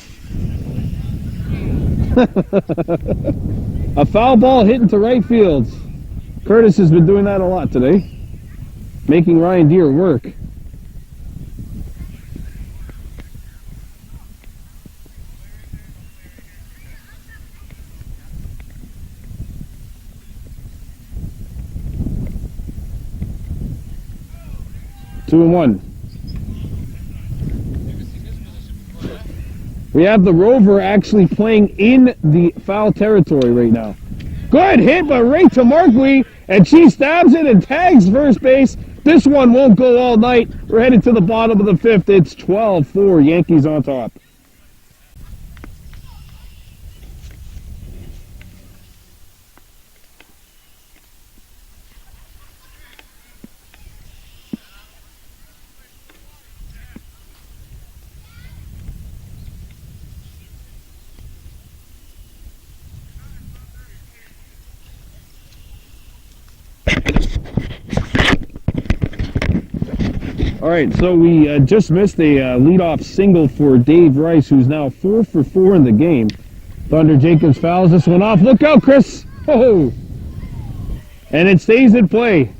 A foul ball hit into right field. Curtis has been doing that a lot today, making Ryan Deere work. 2-1. We have the Rover actually playing in the foul territory right now. Good hit, but right to Markley, and she stabs it and tags first base. This one won't go all night. We're headed to the bottom of the fifth. It's 12-4, Yankees on top. All right, so we just missed a leadoff single for Dave Rice, who's now 4 for 4 in the game. Thunder Jacobs fouls this one off. Look out, Chris! Oh! And it stays in play.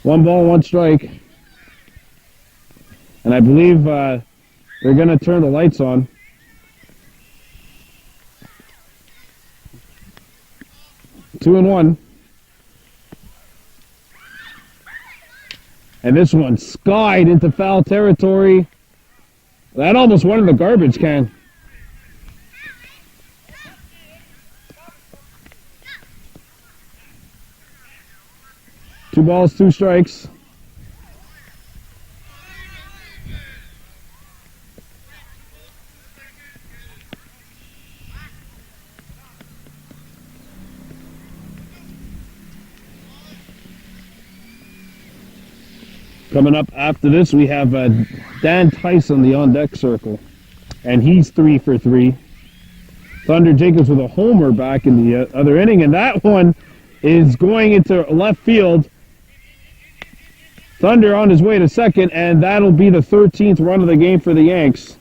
One ball, one strike. And I believe they're going to turn the lights on. Two and one. And this one skied into foul territory. That almost went in the garbage can. Two balls, two strikes. Coming up after this, we have Dan Tice on the on-deck circle, and he's 3 for 3. Thunder Jacobs with a homer back in the other inning, and that one is going into left field. Thunder on his way to second, and that'll be the 13th run of the game for the Yanks.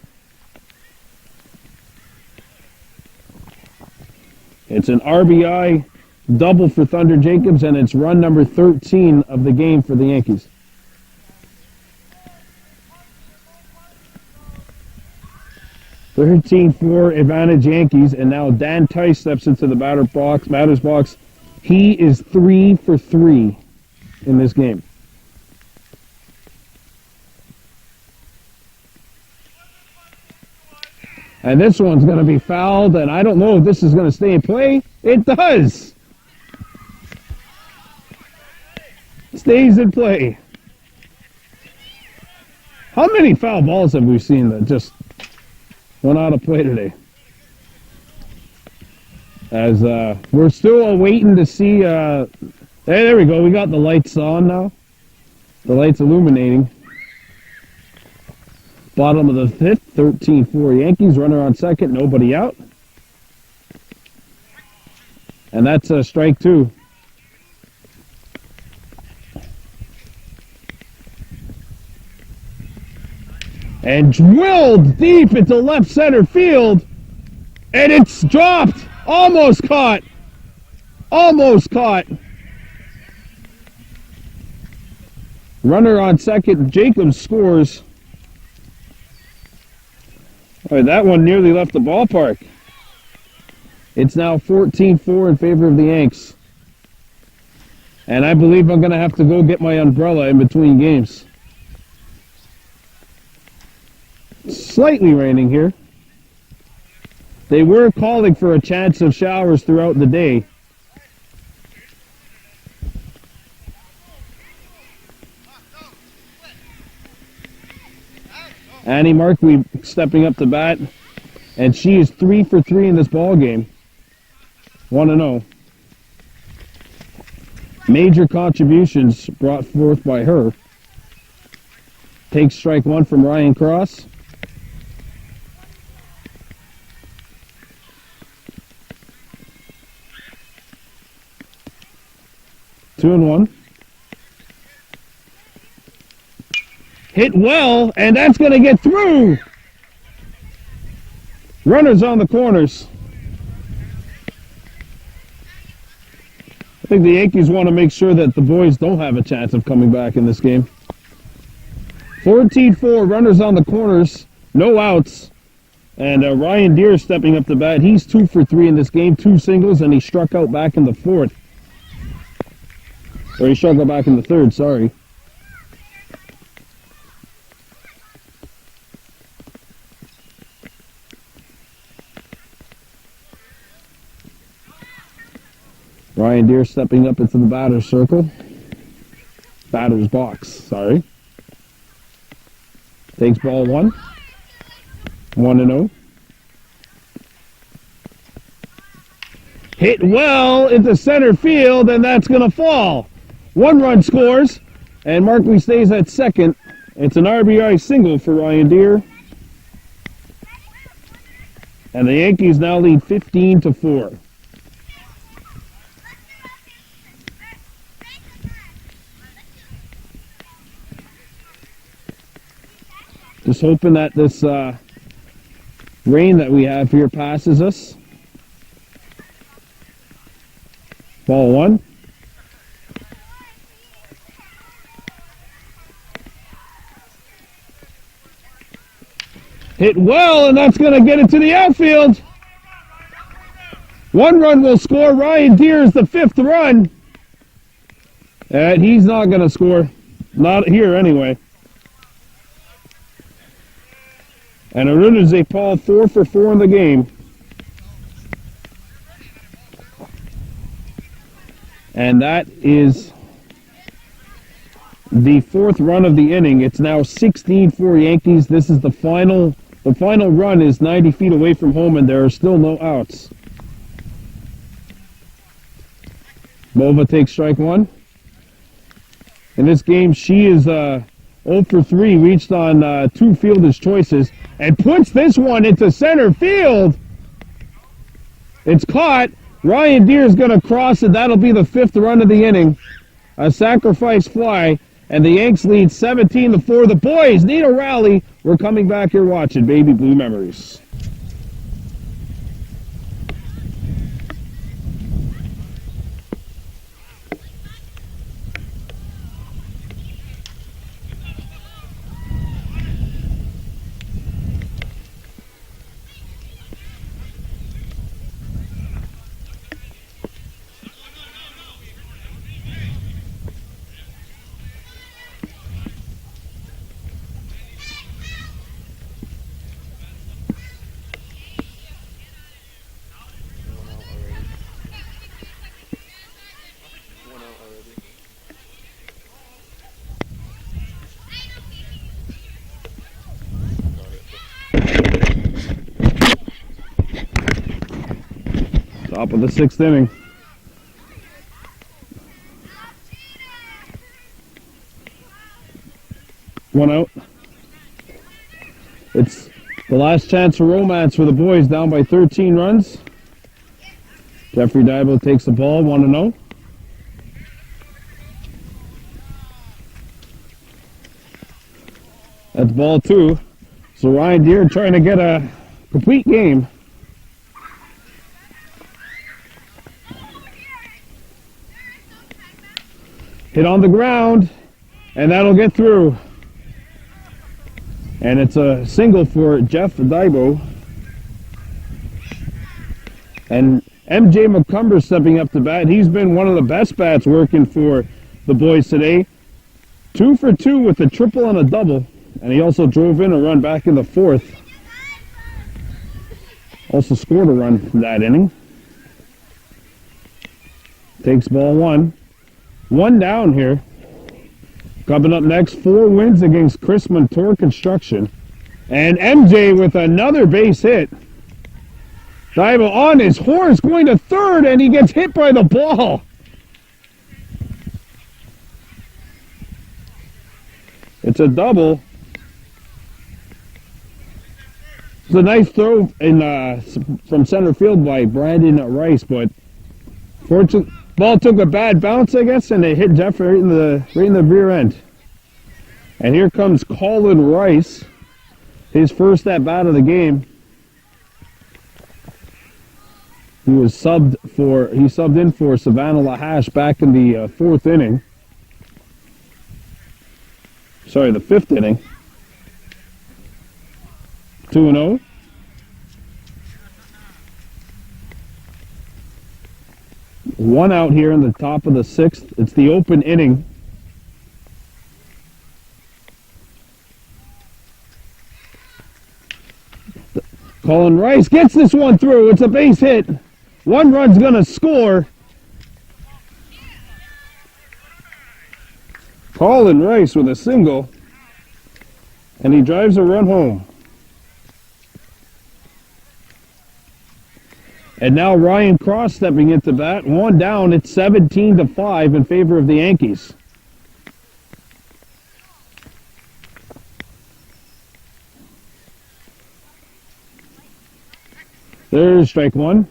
It's an RBI double for Thunder Jacobs, and it's run number 13 of the game for the Yankees. (13-4) advantage Yankees, and now Dan Tice steps into the batter's box. He is 3 for 3 in this game. And this one's going to be fouled, and I don't know if this is going to stay in play. It does! Stays in play. How many foul balls have we seen that just went out of play today? As we're still waiting to see. Hey, there we go. We got the lights on now. The lights illuminating. Bottom of the fifth, 13-4 Yankees. Runner on second, nobody out. And that's a strike two. And drilled deep into left center field. And it's dropped. Almost caught. Almost caught. Runner on second. Jacobs scores. All right, that one nearly left the ballpark. It's now 14-4 in favor of the Yanks. And I believe I'm going to have to go get my umbrella in between games. Slightly raining here. They were calling for a chance of showers throughout the day. Annie Markley stepping up to bat, and she is 3 for 3 in this ball game. 1-0. Major contributions brought forth by her. Takes strike one from Ryan Cross. Two and one. Hit well, and that's going to get through. Runners on the corners. I think the Yankees want to make sure that the boys don't have a chance of coming back in this game. 14-4, runners on the corners, no outs. And Ryan Deere stepping up to bat. He's 2 for 3 in this game, 2 singles, and he struck out back in the 4th. Or he struck out back in the 3rd, sorry. Ryan Deere stepping up into the batter's circle. Batter's box, sorry. Takes ball 1. 1-0. Hit well into center field, and that's going to fall. 1 run scores, and Markley stays at second. It's an RBI single for Ryan Deere. And the Yankees now lead 15-4. Just hoping that this rain that we have here passes us. Ball 1. Hit well, and that's going to get it to the outfield. 1 run will score. Ryan Deere is the 5th run. And he's not going to score. Not here anyway. And Aruna Paul 4 for 4 in the game. And that is the 4th run of the inning. It's now 16-4 Yankees. This is the final run is 90 feet away from home, and there are still no outs. Bova takes strike 1. In this game, she is 0 for 3, reached on 2 fielder's choices, and puts this one into center field. It's caught. Ryan Deere is going to cross it. That'll be the 5th run of the inning. A sacrifice fly, and the Yanks lead 17-4. The boys need a rally. We're coming back here watching Baby Blue Memories. Top of the 6th inning. One out. It's the last chance for romance for the boys, down by 13 runs. Jeffrey Dibble takes the ball, 1-0. That's ball 2. So Ryan Deere trying to get a complete game. Hit on the ground, and that'll get through. And it's a single for Jeff Daibo. And MJ McCumber stepping up to bat. He's been one of the best bats working for the boys today. 2 for 2 with a triple and a double. And he also drove in a run back in the 4th. Also scored a run from that inning. Takes ball 1. 1 down here. Coming up next, 4 wins against Chris Montour Construction. And MJ with another base hit. Daibo on his horse, going to 3rd, and he gets hit by the ball. It's a double. It's a nice throw from center field by Brandon Rice, but fortunately, ball took a bad bounce, I guess, and they hit Jeff right in the rear end. And here comes Colin Rice, his first at bat of the game. He subbed in for Savannah Lahash back in the 4th inning. Sorry, the 5th inning. 2-0. One out here in the top of the 6th. It's the open inning. Colin Rice gets this one through. It's a base hit. One run's going to score. Colin Rice with a single. And he drives a run home. And now Ryan Cross stepping into bat. One down. It's 17-5 in favor of the Yankees. There's strike one.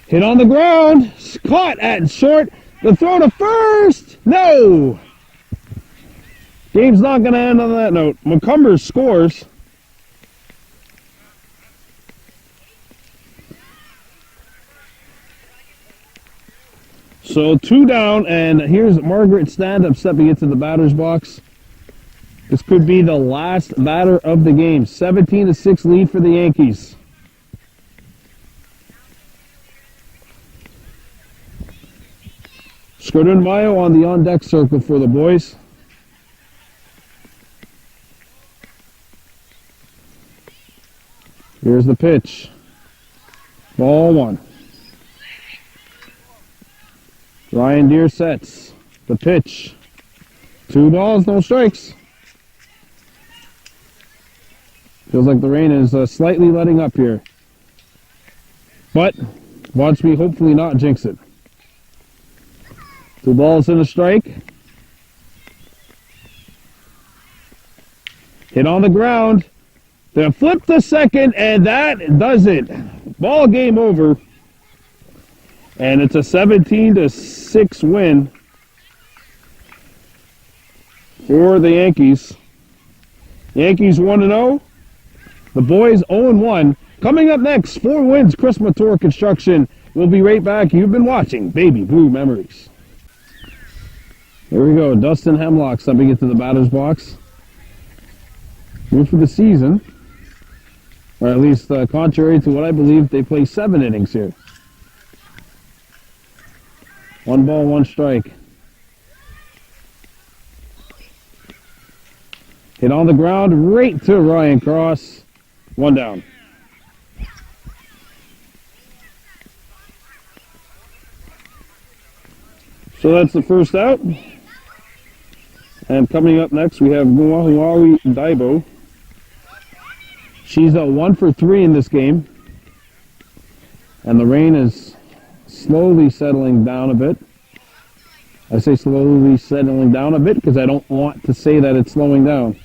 Hit on the ground. Caught at short. The throw to first. No. Game's not going to end on that note. McCumbers scores. So 2 down, and here's Margaret Stand-Up stepping into the batter's box. This could be the last batter of the game. 17-6 lead for the Yankees. Scudder Mayo on the on-deck circle for the boys. Here's the pitch. Ball 1. Ryan Deere sets. The pitch. 2 balls, no strikes. Feels like the rain is slightly letting up here. But watch me hopefully not jinx it. 2 balls and a strike. Hit on the ground. They flip to second, and that does it. Ball game over. And it's a 17-6 win for the Yankees. Yankees 1-0. The boys 0-1. Coming up next, 4 wins, Chris Mator Construction. We'll be right back. You've been watching Baby Blue Memories. Here we go. Dustin Hemlock stepping into the batter's box. Here for the season. Or at least contrary to what I believe, they play 7 innings here. 1 ball, 1 strike. Hit on the ground right to Ryan Cross. 1 down. So that's the first out. And coming up next, we have Muahuawi Daibo. She's 1 for 3 in this game. And the rain is slowly settling down a bit. I say slowly settling down a bit because I don't want to say that it's slowing down.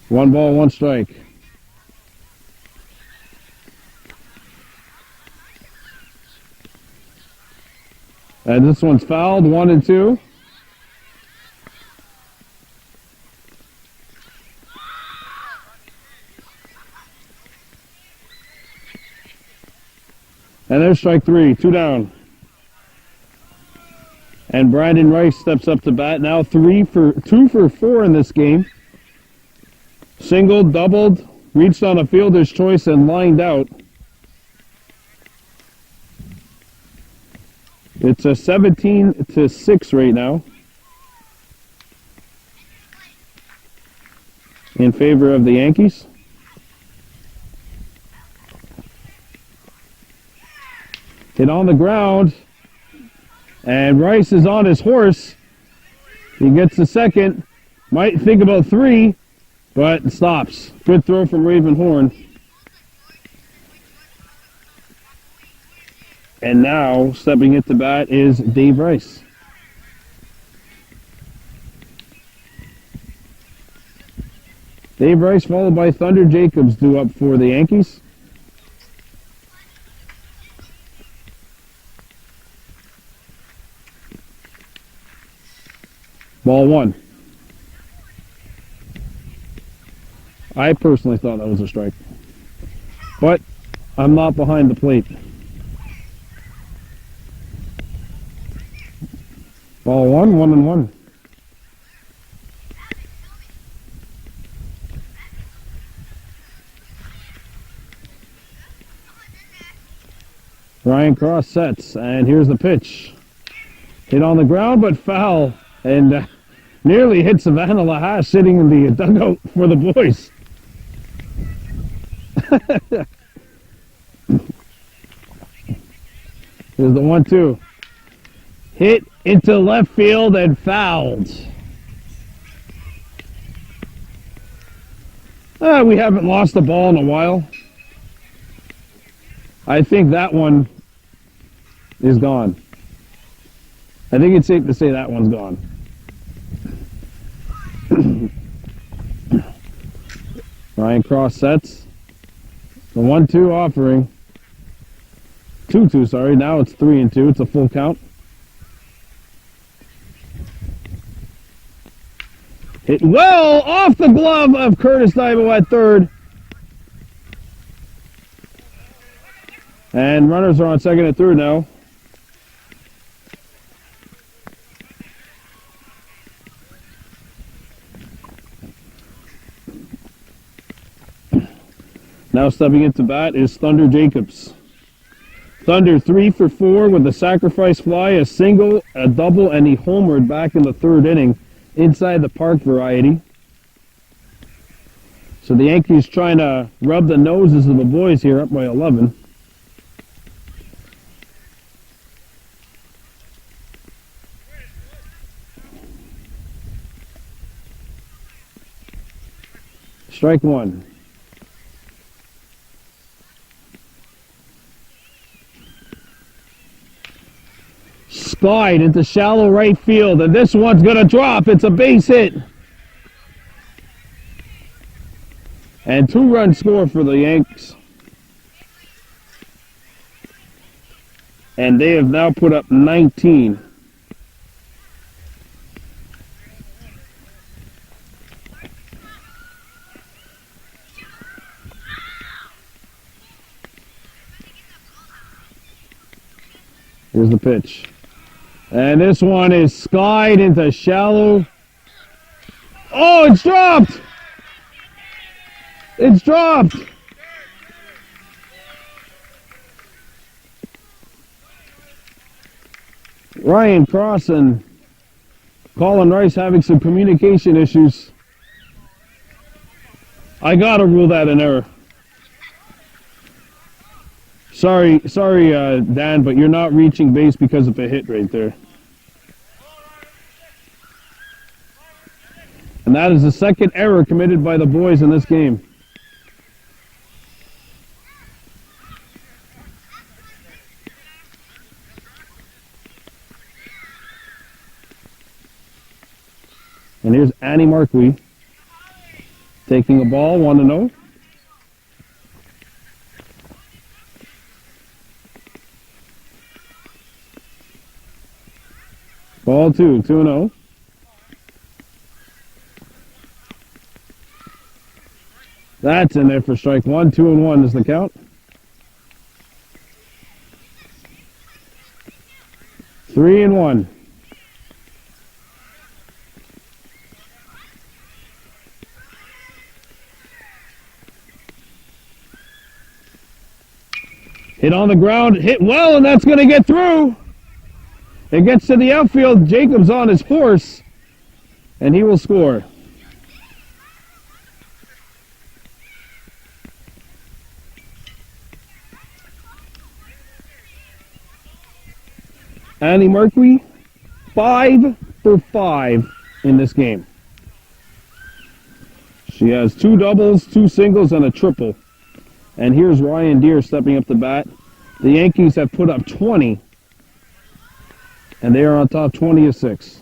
One ball, 1 strike. And this one's fouled, 1-2. And there's strike 3, 2 down. And Brandon Rice steps up to bat. Now 2 for 4 in this game. Singled, doubled, reached on a fielder's choice and lined out. It's a 17-6 right now in favor of the Yankees. Hit on the ground, and Rice is on his horse. He gets the second, might think about 3, but stops. Good throw from Raven Horn. And now, stepping into bat is Dave Rice. Dave Rice followed by Thunder Jacobs due up for the Yankees. Ball 1. I personally thought that was a strike. But I'm not behind the plate. Ball one, 1-1. Ryan Cross sets, and here's the pitch. Hit on the ground, but foul, and nearly hit Savannah Lahash sitting in the dugout for the boys. Here's the 1-2. Hit into left field and fouled. We haven't lost the ball in a while. I think that one is gone. I think it's safe to say that one's gone. Ryan Cross sets. The 1-2 offering. 2-2, sorry. Now it's 3-2. It's a full count. Hit well off the glove of Curtis Dibo at third. And runners are on second and third now. Now stepping into bat is Thunder Jacobs. Thunder 3 for 4 with a sacrifice fly, a single, a double, and he homered back in the third inning inside the park variety. So the Yankees trying to rub the noses of the boys here up by 11. Strike one. Skied into shallow right field, and this one's gonna drop. It's a base hit. And 2-run score for the Yanks. And they have now put up 19. Here's the pitch. And this one is skied into shallow. Oh, it's dropped! It's dropped! Ryan Cross and Colin Rice having some communication issues. I gotta rule that an error. Sorry, Dan, but you're not reaching base because of a hit right there. And that is the second error committed by the boys in this game. And here's Annie Marquis taking a ball, 1-0. Ball 2, 2-0. That's in there for strike one. 2-1 is the count. 3-1. Hit on the ground, hit well, and that's going to get through. It gets to the outfield. Jacobs on his horse, and he will score. Annie Marquis, 5 for 5 in this game. She has 2 doubles, 2 singles, and a triple. And here's Ryan Deere stepping up the bat. The Yankees have put up 20. And they are on top 20-6.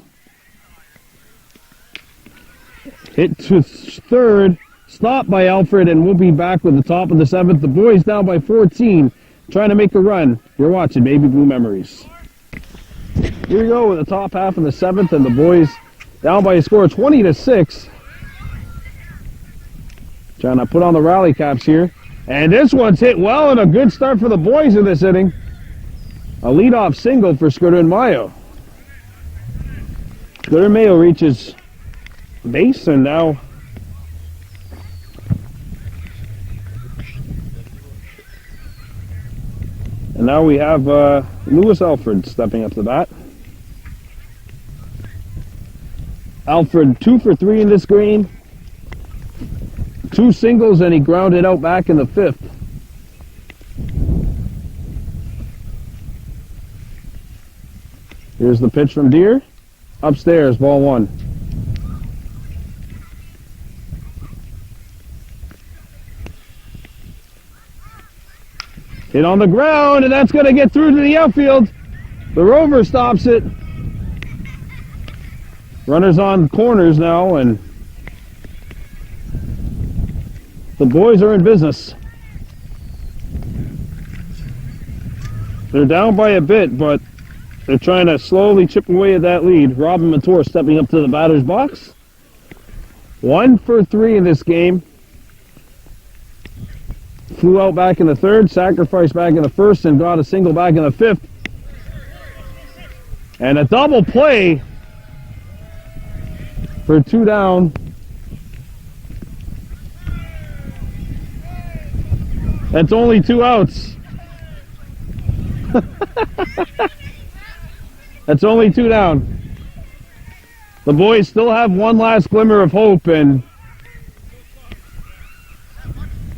Hit to third. Stopped by Alfred, and we'll be back with the top of the 7th. The boys down by 14. Trying to make a run. You're watching Baby Blue Memories. Here we go with the top half of the 7th, and the boys down by a score of 20-6. Trying to put on the rally caps here. And this one's hit well, and a good start for the boys in this inning. A leadoff single for Scooter and Mayo. Scooter Mayo reaches base, and now we have Lewis Alfred stepping up to bat. Alfred 2 for 3 in this game. 2 singles, and he grounded out back in the 5th. Here's the pitch from Deere. Upstairs, ball 1. Hit on the ground, and that's going to get through to the outfield. The Rover stops it. Runners on corners now, and the boys are in business. They're down by a bit, but they're trying to slowly chip away at that lead. Robin Mator stepping up to the batter's box. 1 for 3 in this game. Flew out back in the 3rd, sacrificed back in the 1st, and got a single back in the 5th. And a double play for 2 down. That's only 2 outs. That's only 2 down. The boys still have one last glimmer of hope, and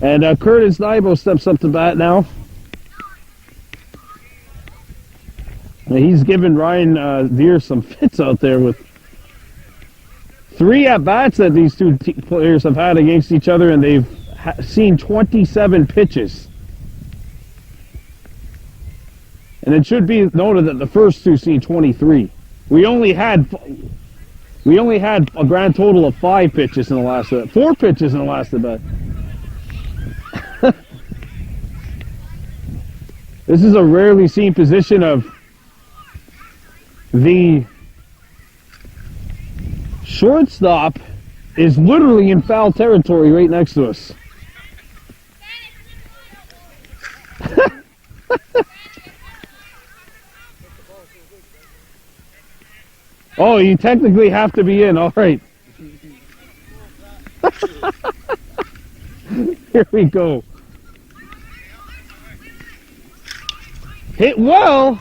Curtis Nybo steps up to bat now. And he's giving Ryan Deere some fits out there with 3 at-bats that these 2 players have had against each other, and they've seen 27 pitches. And it should be noted that the first 2 seen 23. We only had a grand total of 5 pitches in the last 4 pitches in the last at-bat. This is a rarely seen position of the shortstop is literally in foul territory right next to us. Oh, you technically have to be in. All right. Here we go. Hit well,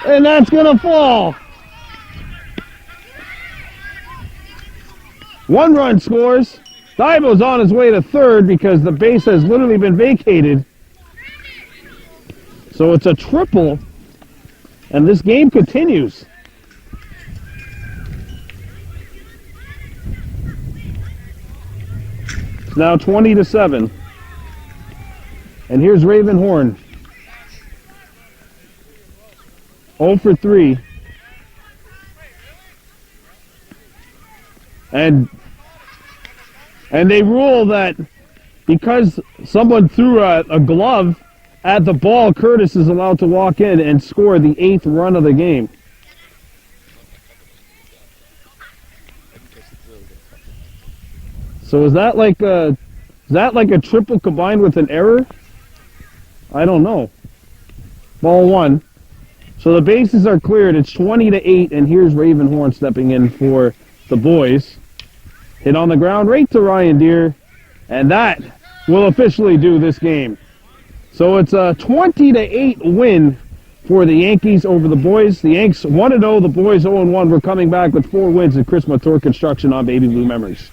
and that's going to fall. 1 run scores. Dybo's on his way to 3rd because the base has literally been vacated. So it's a triple, and this game continues. It's now 20-7. And here's Raven Horn. 0 for 3. And they rule that because someone threw a glove at the ball, Curtis is allowed to walk in and score the 8th run of the game. So is that like a triple combined with an error? I don't know. Ball 1. So the bases are cleared. It's 20-8, and here's Raven Horn stepping in for the boys. Hit on the ground right to Ryan Deere, and that will officially do this game. So it's a 20-8 win for the Yankees over the boys. The Yanks 1-0, the boys 0-1. We're coming back with 4 wins at Chris Mator Construction on Baby Blue Memories.